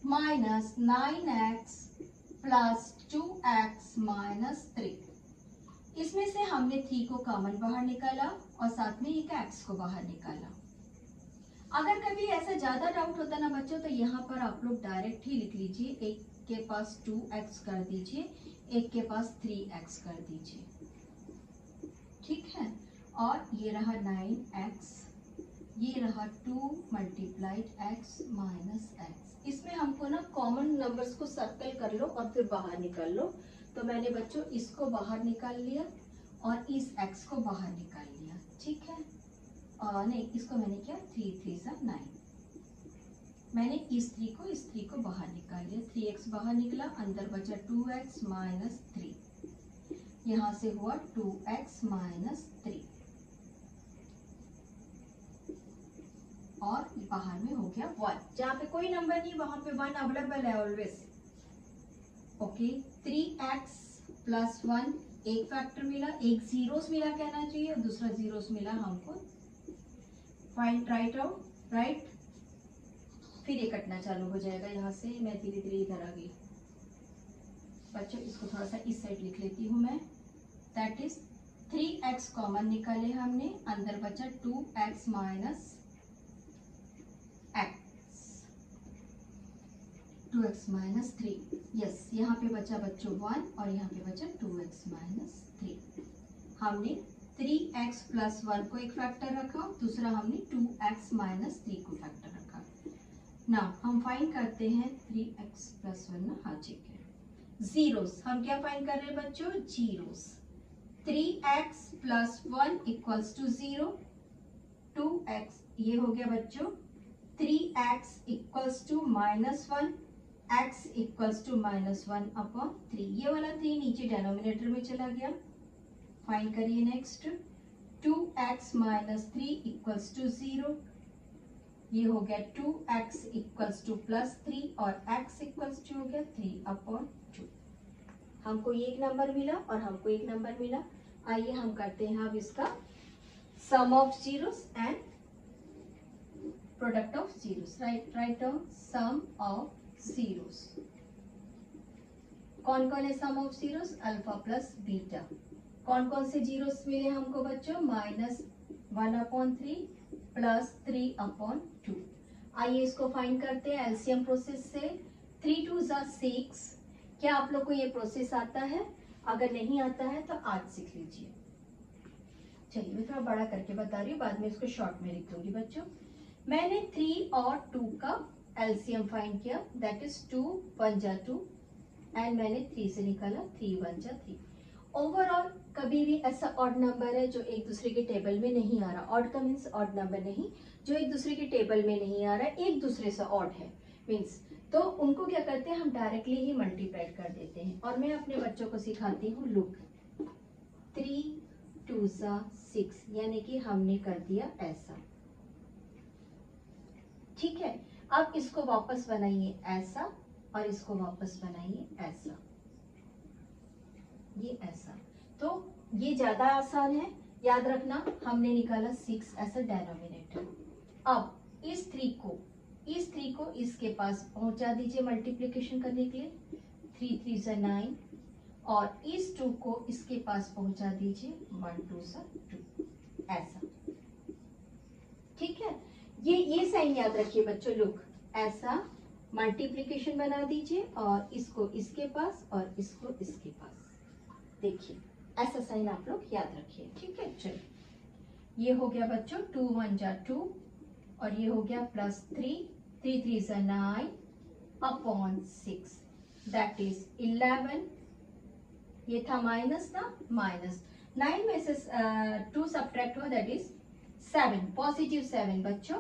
minus 9x plus 2x minus 3। इसमें से हमने 3 को कॉमन बाहर निकाला और साथ में एक x को बाहर निकाला। अगर कभी ऐसा ज्यादा डाउट होता ना बच्चों, तो यहाँ पर आप लोग डायरेक्ट ही लिख लीजिए। एक के पास 2x कर दीजिए, एक के पास 3x कर दीजिए, ठीक है। और ये रहा 9x, ये रहा 2 मल्टीप्लाइड x माइनस x। इसमें हमको ना कॉमन नंबर्स को सर्कल कर लो और फिर बाहर निकाल लो। तो मैंने बच्चों इसको बाहर निकाल लिया और इस x को बाहर निकाल लिया, ठीक है। नहीं, इसको मैंने क्या 3 3 सा 9, मैंने इस 3 को बाहर निकाल लिया। 3x बाहर निकला, अंदर बचा 2x माइनस 3, यहाँ से हुआ 2x माइनस 3 और बाहर में हो गया 1। जहाँ पे कोई नंबर नहीं वहां पे 1 अवेलेबल है ऑलवेज, ओके। 3x प्लस 1 एक फैक्टर मिला, एक जीरोस मिला कहना चाहिए, और दूसरा जीरोस मिला हमको। Find right out, right. फिर ये कटना चालू हो जाएगा। यहाँ से मैं धीरे धीरे इधर आ गई बच्चों, इसको थोड़ा सा इस साइड लिख लेती हूँ मैं। दैट इज 3x कॉमन निकाले हमने, अंदर बचा 2x minus x minus 3। Yes, यहाँ पे बचा बच्चों 1 और यहाँ पे बचा 2x माइनस 3। हमने 3x प्लस 1 को एक फैक्टर रखा, दूसरा हमने 2x माइनस 3 को फैक्टर रखा। नाउ हम फाइंड करते हैं 3x प्लस 1 ना, हाँ ठीक है। जीरोस हम क्या फाइंड कर रहे हैं बच्चों? Zeros. 3x plus 1 equals to 0, 2x ये हो गया बच्चों। 3x equals to -1, x equals to -1/3। ये वाला 3 नीचे डेनोमिनेटर में चला गया। फाइंड करिए next. 2x minus 3 equals to 0, ये हो गया 2x इक्वल्स टू +3 और x इक्वल्स टू हो गया 3/2। हमको ये एक नंबर मिला और हमको एक नंबर मिला। आइए हम करते हैं अब इसका sum of zeros and product of zeros. Write down sum of zeros. कौन कौन है sum of zeros? Alpha plus beta. कौन कौन से जीरोस मिले हमको बच्चों? -1/3 प्लस 3/2। आइए इसको फाइंड करते हैं एलसीएम प्रोसेस से। 3 2 ज़ा 6। क्या आप लोग को ये प्रोसेस आता है? अगर नहीं आता है तो आज सीख लीजिए। चलिए मैं थोड़ा बड़ा करके बता रही हूँ, बाद में इसको शॉर्ट में लिख दूंगी बच्चों। मैंने 3 और 2 का एलसीएम फाइंड किया, दैट इज 2 1 जा 2, एंड मैंने 3 से निकाला, 3 1 जा 3। ओवरऑल कभी भी ऐसा ऑड नंबर है जो एक दूसरे के टेबल में नहीं आ रहा, ऑड का मीन्स ऑड नंबर नहीं, जो एक दूसरे के टेबल में नहीं आ रहा, एक दूसरे से ऑड है मीन्स, तो उनको क्या करते हैं हम डायरेक्टली ही मल्टीप्लाई कर देते हैं। और मैं अपने बच्चों को सिखाती हूँ, लुक 3 2 जा 6, यानी कि हमने कर दिया ऐसा, ठीक है। अब इसको वापस बनाइए ऐसा और इसको वापस बनाइए ऐसा, ये ऐसा, तो ये ज्यादा आसान है। याद रखना हमने निकाला 6 ऐसा डिनोमिनेटर। अब इस 3 को इसके पास पहुंचा दीजिए मल्टीप्लिकेशन करने के लिए, 3 3 जा 9, और इस 2 को इसके पास पहुंचा दीजिए 1 2 जा 2, ऐसा, ठीक है। ये साइन याद रखिए बच्चों, लुक ऐसा मल्टीप्लिकेशन बना दीजिए और इसको इसके पास और इसको इसके पास, देखिए ऐसा साइन आप लोग याद रखिए, ठीक है। चलिए ये हो गया बच्चों 2 1 जा 2, और ये हो गया प्लस 3 3 3 जा 9 अपॉन 6, दैट इज 11। ये था माइनस ना, माइनस 9 में से 2 सब्ट्रैक्ट हुआ, दैट इज 7, पॉजिटिव 7 बच्चों।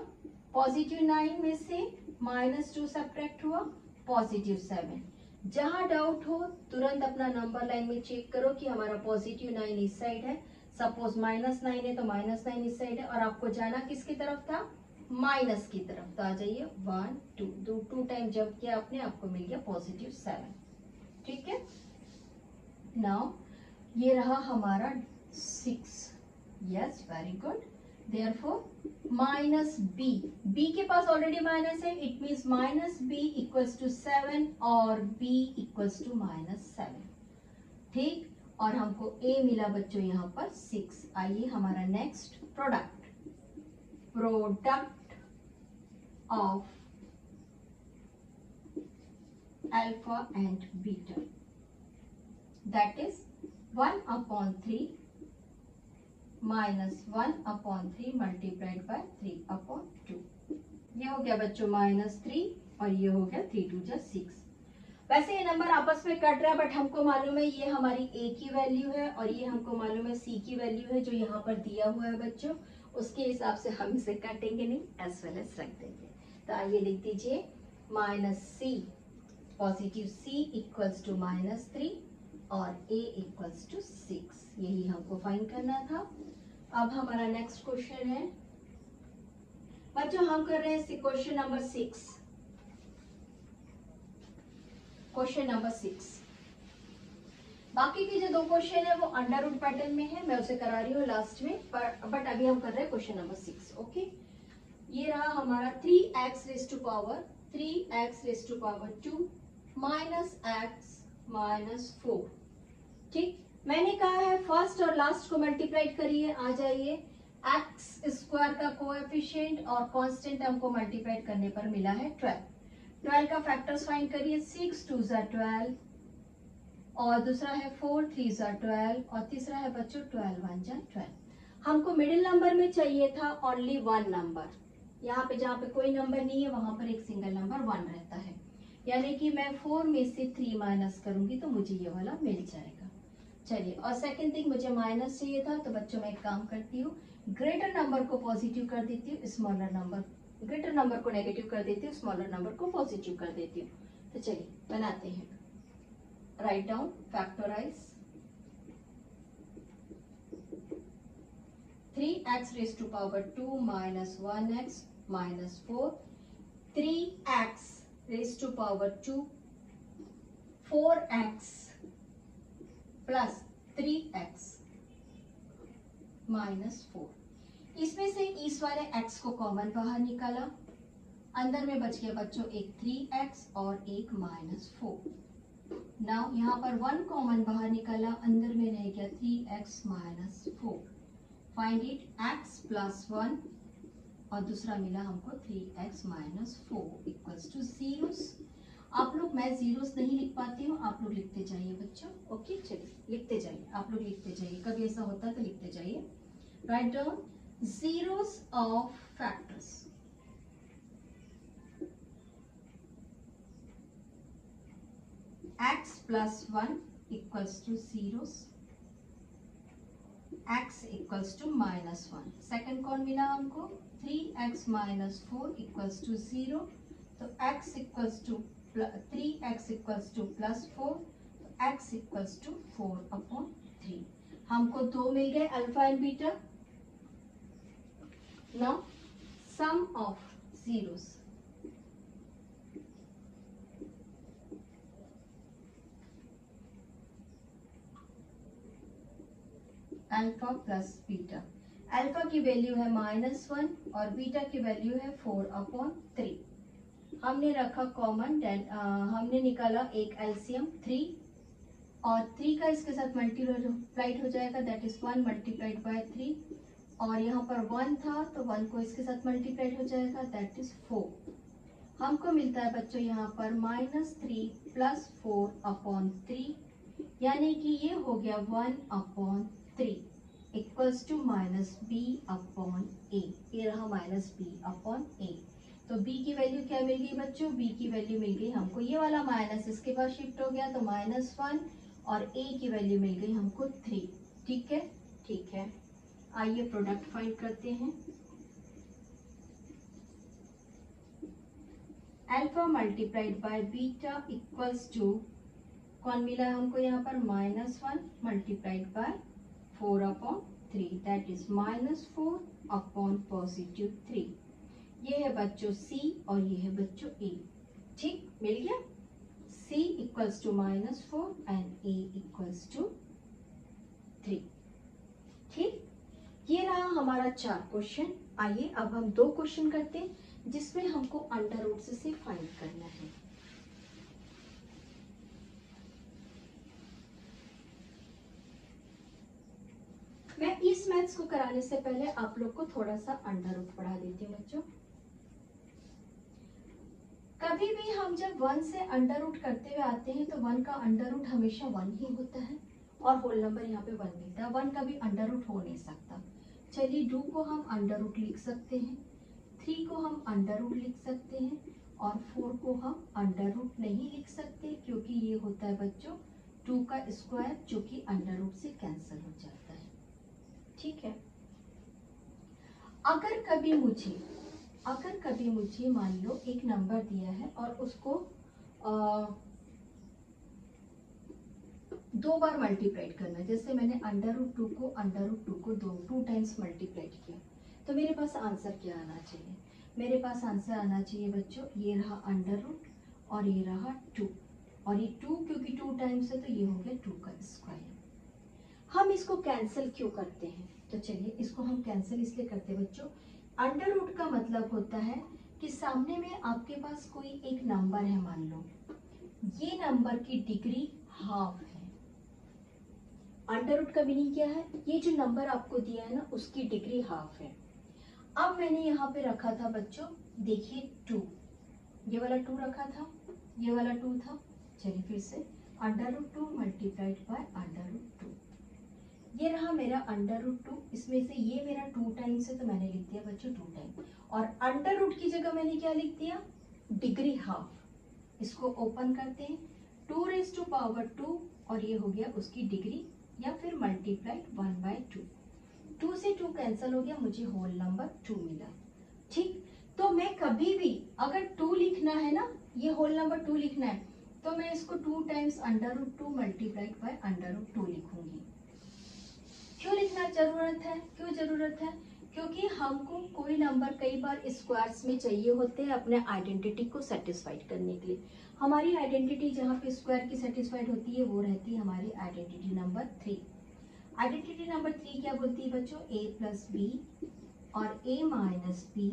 पॉजिटिव 9 में से -2 सब्ट्रैक्ट हुआ, पॉजिटिव 7। जहां डाउट हो तुरंत अपना नंबर लाइन में चेक करो कि हमारा पॉजिटिव 9 इस साइड है, सपोज -9 है तो -9 इस साइड है, और आपको जाना किसकी तरफ था, माइनस की तरफ, तो आ जाइए 1 2 2 टाइम जब किया आपने, आपको मिल गया पॉजिटिव 7, ठीक है। नाउ ये रहा हमारा 6, yes very good. Therefore minus b, b के पास ऑलरेडी माइनस है, it means minus b equals to 7 और बी इक्वल्स टू -7, ठीक। और हमको ए मिला बच्चों यहाँ पर 6। आइए हमारा next product of alpha and beta, that is 1/3 -1/3 multiplied by 3/2। ये हो गया बच्चों -3 और ये हो गया 3 2 जा 6। वैसे ये नंबर आपस में कट रहा है, बट हमको मालूम है ये हमारी ए की वैल्यू है और ये हमको मालूम है सी की वैल्यू है, जो यहाँ पर दिया हुआ है बच्चों, उसके हिसाब से हम इसे काटेंगे नहीं, एज वेल एज रख देंगे। तो आइए लिख दीजिए -c, positive c equals to -3 और a इक्वल्स टू 6, यही हमको फाइंड करना था। अब हमारा नेक्स्ट क्वेश्चन है बच्चों, हम कर रहे हैं क्वेश्चन नंबर 6। क्वेश्चन नंबर 6, बाकी के जो 2 क्वेश्चन है वो अंडर रूट पैटर्न में है, मैं उसे करा रही हूँ लास्ट में, बट अभी हम कर रहे हैं क्वेश्चन नंबर 6, ओके। ये रहा हमारा 3x raise to power 2 -x -4, ठीक। मैंने कहा है फर्स्ट और लास्ट को मल्टीप्लाई करिए, आ जाइए एक्स स्क्वायर का कोएफिशिएंट और कांस्टेंट हमको मल्टीप्लाई करने पर मिला है 12 का फैक्टर्स फाइंड करिए, 6 2 जा 12, और दूसरा है 4 3 जा 12, और तीसरा है बच्चों 12 1 जा 12। हमको मिडिल नंबर में चाहिए था ओनली 1 नंबर, यहाँ पे जहाँ पे कोई नंबर नहीं है वहां पर एक सिंगल नंबर 1 रहता है, यानी कि मैं 4 में से 3 माइनस करूंगी तो मुझे ये वाला मिल जाएगा। चलिए, और सेकंड थिंग मुझे माइनस चाहिए था, तो बच्चों मैं एक काम करती हूँ, ग्रेटर नंबर को पॉजिटिव कर देती हूँ, स्मॉलर नंबर, ग्रेटर नंबर को नेगेटिव कर देती हूँ, स्मॉलर नंबर को पॉजिटिव कर देती हूँ। तो चलिए बनाते हैं, write down, factorize 3x raise to power 2 -1x -4, 3x raise to power 2, 4x plus 3x -4। इसमें से इस वाले x को कॉमन बाहर निकाला, अंदर में बच गया बच्चों एक 3x और एक -4। नाउ यहाँ पर 1 कॉमन बाहर निकाला, अंदर में रह गया 3x -4। फाइंड इट, x + 1 और दूसरा मिला हमको 3x -4 इक्वल्स टू जीरोस। आप लोग, मैं जीरोस नहीं लिख पाती हूँ, आप लोग लिखते जाइए बच्चों, ओके। चलिए लिखते जाइए, आप लोग लिखते जाइए, कभी ऐसा होता है तो लिखते जाइए। Write down zeros of factors, x plus 1 equals to 0, x equals to -1। Second कौन मिला हमको? 3x माइनस 4 इक्वल्स टू 0, तो x equals to 3x equals to plus 4, तो x इक्वल्स टू 4/3। हमको दो मिल गए alpha and beta. Now sum of zeros, alpha plus beta. Alpha की वैल्यू है -1 और बीटा की वैल्यू है 4/3। हमने रखा कॉमन, हमने निकाला एक एलसीएम 3 और 3 का इसके साथ मल्टीप्लाइड हो जाएगा, दैट इज 1 मल्टीप्लाइड बाय 3, और यहाँ पर 1 था तो 1 को इसके साथ मल्टीप्लाइड हो जाएगा, दैट इज 4। हमको मिलता है बच्चों यहाँ पर -3 प्लस 4/3, यानी कि ये हो गया 1/3 इक्वल्स टू -b/a। ये रहा -b/a। तो b की वैल्यू क्या मिल गई बच्चों? b की वैल्यू मिल गई हमको, ये वाला माइनस इसके पास शिफ्ट हो गया तो -1, और a की वैल्यू मिल गई हमको 3। ठीक है, ठीक है। आइए प्रोडक्ट फाइंड करते हैं। Alpha multiplied by beta equals to कौन मिला है हमको यहाँ पर? -1 मल्टीप्लाइड बाय 4/3, दैट इज -4/3। ये है बच्चों C और ये है बच्चों A। ठीक, मिल गया। C equals to -4 and A equals to 3। ठीक, ये रहा हमारा 4 क्वेश्चन। आइए अब हम 2 क्वेश्चन करते हैं जिसमें हमको अंडर रूट से फाइंड करना है। मैं इस मैथ्स को कराने से पहले आप लोग को थोड़ा सा अंडर रूट पढ़ा देती हूँ बच्चों। कभी भी हम जब 1 से अंडर रूट करते हुए आते हैं तो 1 का अंडर रूट हमेशा 1 ही होता है और होल नंबर यहाँ पे 1 मिलता है। 1 कभी अंडर रूट हो नहीं सकता। चलिए 2 को हम अंडर रूट लिख सकते हैं, 3 को हम अंडर रूट लिख सकते हैं, और 4 को हम अंडर रूट नहीं लिख सकते क्योंकि ये होता है बच्चों 2 का स्क्वायर जो कि अंडर रूट से कैंसिल हो जाता है। ठीक है। अगर कभी मुझे मान लो एक नंबर दिया है और उसको 2 बार मल्टीप्लाइड करना है, जैसे मैंने √2 को 2 टाइम्स मल्टीप्लाइड किया, तो मेरे पास आंसर क्या आना चाहिए? मेरे पास आंसर आना चाहिए बच्चों, ये रहा √ और ये रहा 2, और ये 2 क्योंकि 2 टाइम्स है तो ये हो गया 2 का स्क्वायर। हम इसको कैंसिल क्यों करते हैं? तो चलिए इसको हम कैंसिल इसलिए करते हैं बच्चों, √ का मतलब होता है कि सामने में आपके पास कोई एक नंबर है, मान लो ये नंबर की डिग्री हाफ है। √ का मीनिंग क्या है? ये जो नंबर आपको दिया है ना उसकी डिग्री हाफ है। अब मैंने यहाँ पे रखा था बच्चों, देखिए 2, ये वाला 2 रखा था, ये वाला 2 था। चलिए फिर से √2 मल्टीप्लाइड बाय √2, ये रहा मेरा √2। इसमें से ये मेरा 2 टाइम्स है तो मैंने लिख दिया बच्चों 2 टाइम, और √ की जगह मैंने क्या लिख दिया? Degree half. इसको ओपन करते हैं, 2⁻², और ये हो गया उसकी डिग्री, या फिर मल्टीप्लाइड 1/2। 2 से 2 कैंसिल हो गया, मुझे होल नंबर 2 मिला। ठीक, तो मैं कभी भी अगर 2 लिखना है ना, ये होल नंबर 2 लिखना है, तो मैं इसको 2 टाइम्स √2 मल्टीप्लाइड बाय √2 लिखूंगी। क्यों लिखना जरूरत है? क्यों जरूरत है? क्योंकि हमको कोई नंबर कई बार स्क्वायर्स में चाहिए होते हैं अपने आइडेंटिटी को सेटिस्फाइड करने के लिए। हमारी आइडेंटिटी जहाँ पे स्क्वायर की सेटिस्फाइड होती है वो रहती है हमारी आइडेंटिटी नंबर 3। आइडेंटिटी नंबर 3 क्या बोलती है बच्चों? a + b और a - b,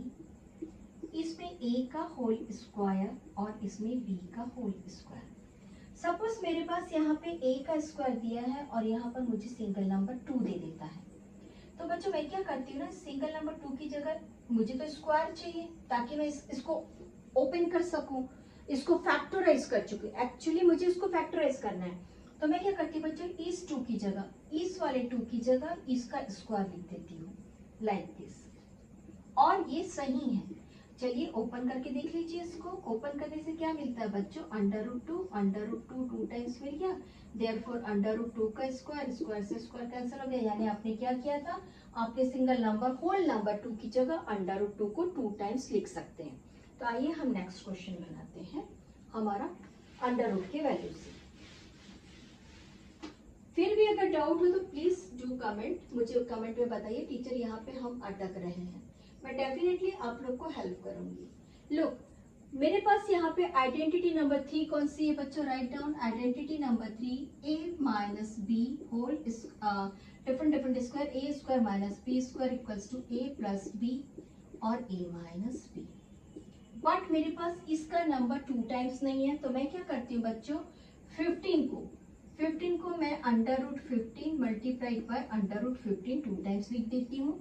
इसमें a का होल स्क्वायर और इसमें b का होल स्क्वायर। सपोज मेरे पास यहाँ पे a का स्क्वायर दिया है और यहाँ पर मुझे सिंगल नंबर 2 दे देता है, तो बच्चों मैं क्या करती हूँ ना, सिंगल नंबर 2 की जगह मुझे तो स्क्वायर चाहिए ताकि मैं इसको ओपन कर सकूं, इसको फैक्टराइज कर चुकी, एक्चुअली मुझे इसको फैक्टराइज करना है। तो मैं क्या करती हूँ बच्चों, इस 2 की जगह, इस वाले 2 की जगह इसका स्क्वायर लिख देती हूँ लाइक दिस, और ये सही है। चलिए ओपन करके देख लीजिए इसको। ओपन करने से क्या मिलता है बच्चों, अंडर रूट टू टाइम्स मिल गया। देयरफॉर अंडर रूट टू का स्क्वायर, स्क्वायर से स्क्वायर कैंसिल हो गया, यानी आपने क्या किया था, आपने single number whole number two की जगह अंडर रूट टू को टू टाइम्स लिख सकते हैं। तो आइए हम नेक्स्ट क्वेश्चन बनाते हैं हमारा अंडर रूट के वैल्यू से। फिर भी अगर डाउट हो तो प्लीज डू कमेंट, मुझे कमेंट में बताइए टीचर यहाँ पे हम अटक रहे हैं, मैं डेफिनेटली आप लोग को हेल्प करूंगी। लुक, मेरे पास यहाँ पे आइडेंटिटी नंबर 3 कौन सी है बच्चों, write down identity number 3 a minus b whole different square, a square minus b square equals to a plus b और a माइनस बी। बट मेरे पास इसका नंबर 2 टाइम्स नहीं है, तो मैं क्या करती हूँ बच्चों, 15 को मैं under root 15 multiplied by under root 15 two times लिख देती हूँ।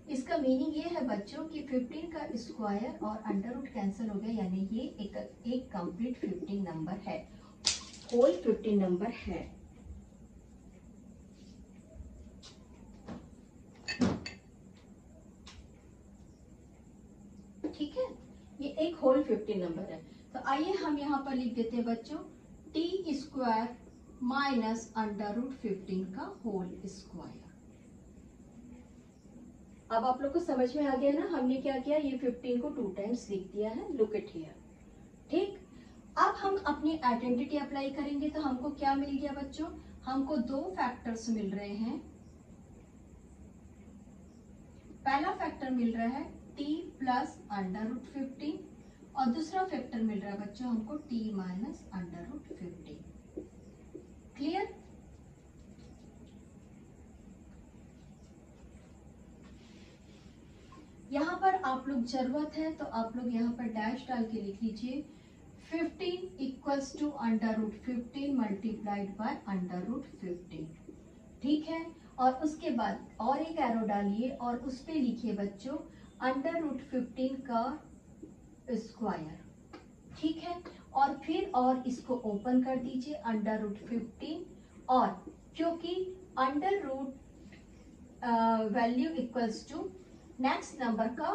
इसका मीनिंग ये है बच्चों कि 15 का स्क्वायर और अंडर रूट कैंसिल हो गया, यानी ये एक कंप्लीट 15 नंबर है, होल 15 नंबर है। ठीक है, ये एक होल 15 नंबर है। तो आइए हम यहाँ पर लिख देते हैं बच्चों t square minus under root 15 का होल स्क्वायर। अब आप लोग को समझ में आ गया ना, हमने क्या किया, ये 15 को 2 टाइम्स लिख दिया है, लुक इट हियर। ठीक, अब हम अपनी आइडेंटिटी अप्लाई करेंगे, तो हमको क्या मिल गया बच्चों, हमको दो फैक्टर्स मिल रहे हैं। पहला फैक्टर मिल रहा है t प्लस अंडर रूट 15 और दूसरा फैक्टर मिल रहा है बच्चों हमको t minus under root 15। Clear? यहाँ पर आप लोग जरूरत है तो आप लोग यहाँ पर डैश डाल के लिख लीजिए 15 equals to under root 15 multiplied by under root 15। ठीक है, और उसके बाद और एक एरो डालिए और उस पे लिखिए बच्चों अंडर रूट 15 का स्क्वायर। ठीक है, और फिर और इसको ओपन कर दीजिए अंडर रूट 15, और क्योंकि under root value equals to next number का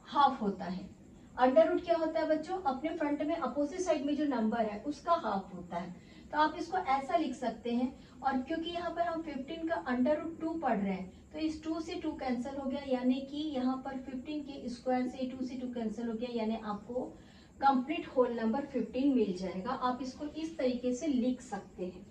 हाफ होता है। अंडर रूट क्या होता है बच्चों, अपने फ्रंट में अपोजिट साइड में जो नंबर है उसका हाफ होता है, तो आप इसको ऐसा लिख सकते हैं। और क्योंकि यहाँ पर हम 15 का अंडर रूट 2 पढ़ रहे हैं, तो इस 2 से 2 कैंसिल हो गया, यानी कि यहाँ पर 15 के स्क्वायर से 2 से 2 कैंसिल हो गया, यानी आपको कंप्लीट होल नंबर 15 मिल जाएगा। आप इसको इस तरीके से लिख सकते हैं।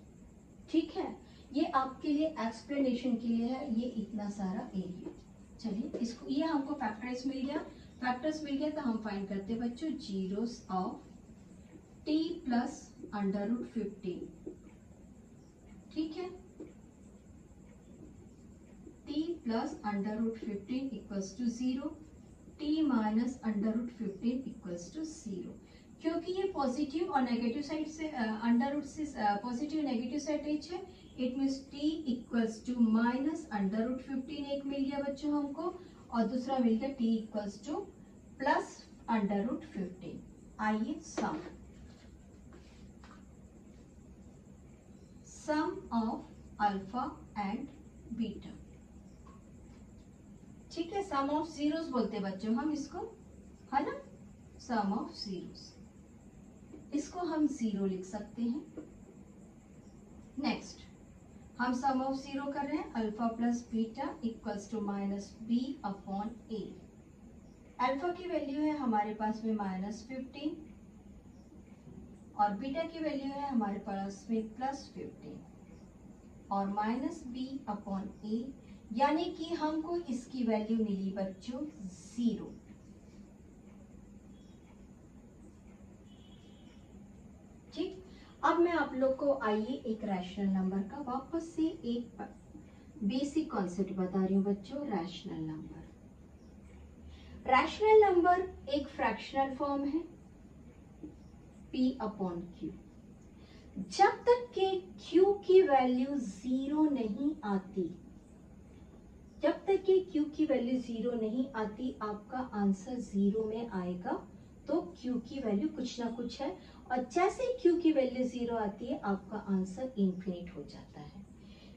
ठीक है, ये आपके लिए एक्सप्लेनेशन के लिए है, ये इतना सारा एरिया। चलिए इसको, ये हमको फैक्टर्स मिल गया, तो हम फाइंड करते हैं बच्चों zeros of t plus under root 15। ठीक है, t plus under root 15 equals to 0, t minus under root 15 equals to 0। क्योंकि ये पॉजिटिव और नेगेटिव साइड से अंडर रूट से पॉजिटिव नेगेटिव साइड टच है, it means t equals to minus under root 15 एक मिल गया बच्चों हमको, और दूसरा मिल गया t equals to plus under root 15। आइए sum of alpha and beta. ठीक है, सम ऑफ जीरोस बोलते हैं बच्चों हम इसको, है ना, सम ऑफ जीरोस, इसको हम 0 लिख सकते हैं। नेक्स्ट हम सम ऑफ 0 कर रहे हैं, alpha plus beta equals to minus B upon a. Alpha की वैल्यू है हमारे पास में -15 और बीटा की वैल्यू है हमारे पास में +15 और माइनस बी अपॉन ए, यानी कि हमको इसकी वैल्यू मिली बच्चों 0। ठीक, अब मैं आप लोग को आइए एक रैशनल नंबर का वापस से एक बेसिक कॉन्सेप्ट बता रही हूँ बच्चों। रैशनल नंबर एक फ्रैक्शनल फॉर्म है p अपॉन q। जब तक के q की वैल्यू 0 नहीं आती, जब तक कि q की वैल्यू 0 नहीं आती, आपका आंसर 0 में आएगा। तो q की वैल्यू कुछ ना कुछ है, और जैसे q की वैल्यू 0 आती है आपका आंसर इनफिनिट हो जाता है।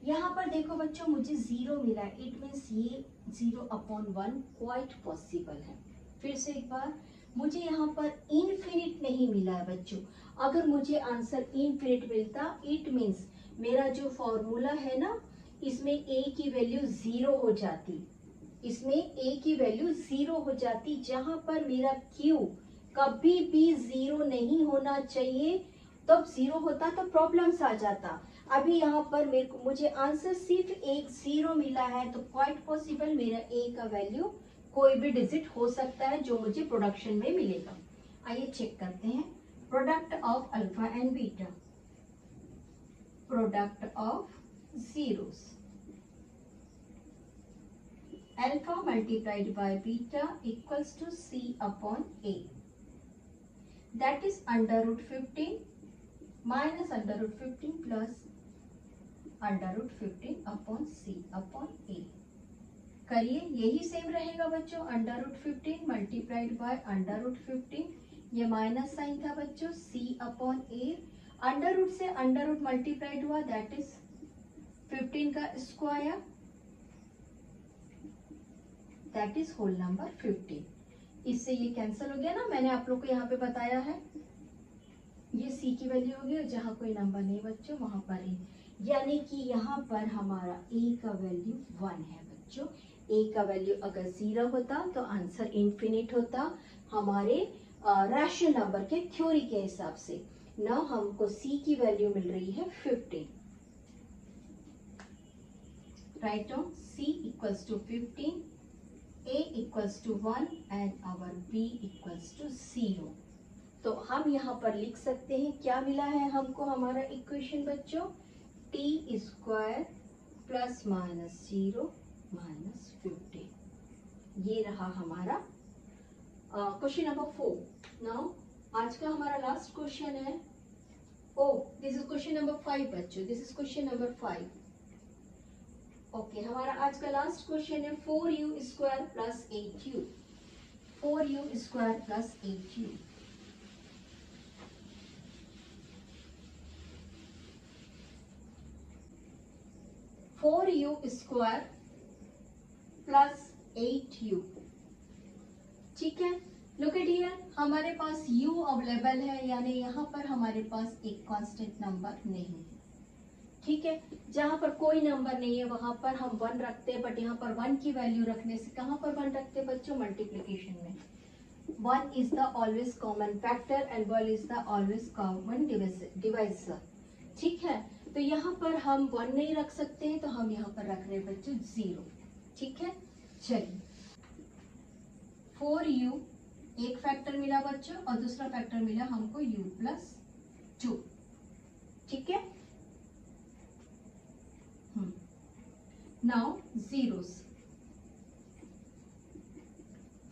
यहाँ पर देखो बच्चों मुझे 0 मिला, इट मीन्स ये 0 अपॉन 1 क्वाइट पॉसिबल है। फिर से एक बार, मुझे यहाँ पर इनफिनिट नहीं मिला है बच्चों। अगर मुझे आंसर इनफिनिट मिलता, इट मीन्स मेरा जो फॉर्मूला है ना, इसमें a की वैल्यू 0 हो जाती, इसमें a की वैल्यू 0 हो जाती, जहां पर मेरा q कभी भी 0 नहीं होना चाहिए। तब 0 होता तो प्रॉब्लम्स आ जाता। अभी यहाँ पर मुझे आंसर सिर्फ एक 0 मिला है, तो क्वाइट पॉसिबल मेरा a का वैल्यू कोई भी डिजिट हो सकता है जो मुझे प्रोडक्शन में मिलेगा। आइए चेक करते हैं। Product of alpha and beta, product of zeros, alpha multiplied by beta equals to c upon a, that is under root 15 minus under root 15 plus under root 15 upon c upon a। करिए, यही same रहेगा बच्चों। Under root 15 multiplied by under root 15, ये minus sign था बच्चों, c upon a। Under root से under root multiplied हुआ, that is 15 का square, that is whole number 15। इससे ये कैंसिल हो गया ना, मैंने आप लोग को यहाँ पे बताया है। ये c की वैल्यू हो गई, जहाँ कोई नंबर नहीं बच्चों वहां पर ही, यानी कि यहाँ पर हमारा a का वैल्यू 1 है बच्चों। a का वैल्यू अगर 0 होता तो आंसर इनफिनिट होता हमारे रैशनल नंबर के थ्योरी के हिसाब से। ना हमको c की वैल्यू मिल रही है 15, write on c equals to 15, a equals to 1 and our b equals to 0। तो हम यहाँ पर लिख सकते हैं क्या मिला है हमको हमारा इक्वेशन बच्चों, t square plus minus 0 minus 15। ये रहा हमारा क्वेश्चन नंबर 4। नाउ आज का हमारा लास्ट क्वेश्चन है, दिस इज क्वेश्चन नंबर 5 बच्चों, this is question number 5। Okay, हमारा आज का लास्ट क्वेश्चन है 4u square plus 8u, 4u square plus 8u। Four you square plus 8u, ठीक है। लुक एट हियर, हमारे पास u अवेलेबल है, यानी यहाँ पर हमारे पास एक कांस्टेंट नंबर नहीं है, ठीक है। जहां पर कोई नंबर नहीं है वहां पर हम 1 रखते हैं, बट यहाँ पर 1 की वैल्यू रखने से कहाँ पर 1 रखते हैं बच्चों, मल्टीप्लीकेशन में। 1 is the always common factor and 1 is the always common divisor, ठीक है। तो यहाँ पर हम 1 नहीं रख सकते हैं, तो हम यहाँ पर रख रहे हैं बच्चों 0, ठीक है। चलिए, 4u एक फैक्टर मिला बच्चों और दूसरा फैक्टर मिला हमको u प्लस 2, ठीक है। Now zeros,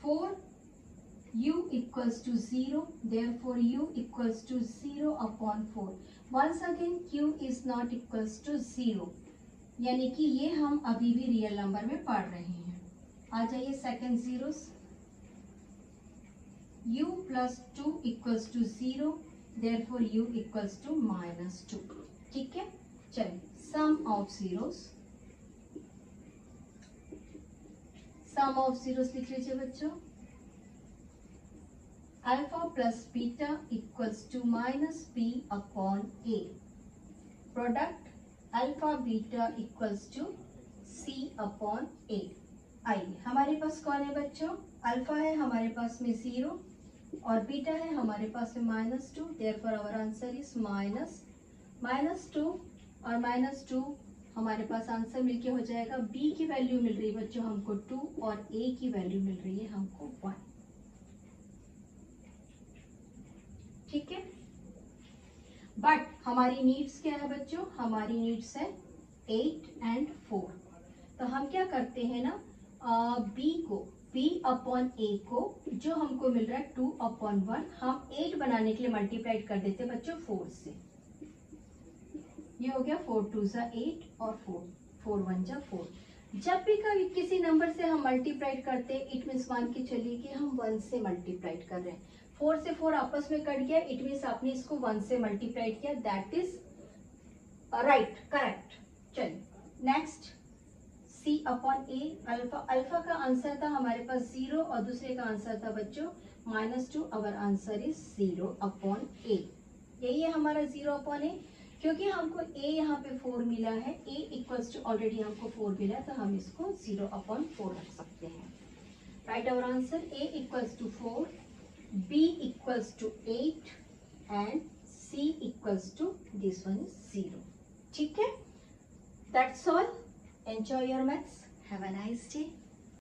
4u equals to 0, therefore u equals to 0 upon 4। Once again q is not equals to 0, यानी कि ये हम अभी भी रियल नंबर में पढ़ रहे हैं। आ जाइए second zeros, u plus 2 equals to 0, therefore u equals to minus 2, ठीक है। चलिए, sum of zeros, sum of zeros लिख लीजिए बच्चों। Alpha plus beta equals to minus b upon a, product alpha beta equals to c upon a। आइए, हमारे पास कौन है बच्चों, अल्फा है हमारे पास में 0 और बीटा है हमारे पास में -2, देयरफॉर आवर आंसर इज -2 और -2 हमारे पास आंसर मिलके हो जाएगा। b की वैल्यू मिल रही है बच्चों हमको 2 और a की वैल्यू मिल रही है हमको 1, ठीक है। बट हमारी नीड्स क्या है बच्चों, हमारी नीड्स है 8 एंड 4। तो हम क्या करते हैं ना, b अपॉन a को जो हमको मिल रहा है 2 अपॉन 1, हम 8 बनाने के लिए मल्टीप्लाइड कर देते हैं बच्चों 4 से। ये हो गया 4 2 जा 8 और 4 1 जा 4। जब भी कभी किसी नंबर से हम मल्टीप्लाइड करते हैं, इट मीन्स मान के चलिए कि हम 1 से मल्टीप्लाइड कर रहे हैं, 4 से 4 आपस में कट गया, इट मीन्स आपने इसको 1 से मल्टीप्लाइड किया, दैट इज राइट, करेक्ट। चलिए next, c upon a, alpha का आंसर था हमारे पास 0 और दूसरे का आंसर था बच्चों -2। अवर आंसर इज 0 अपॉन ए। यही है हमारा 0 अपॉन ए। क्योंकि हमको a यहाँ पे 4 मिला है, a इक्वल्स टू ऑलरेडी हमको 4 मिला है, तो हम इसको 0 अपॉन 4 रख सकते हैं। Write our answer a equals to 4, b equals to 8 and c equals to this one is 0। ठीक है, that's all. Enjoy your maths, have a nice day.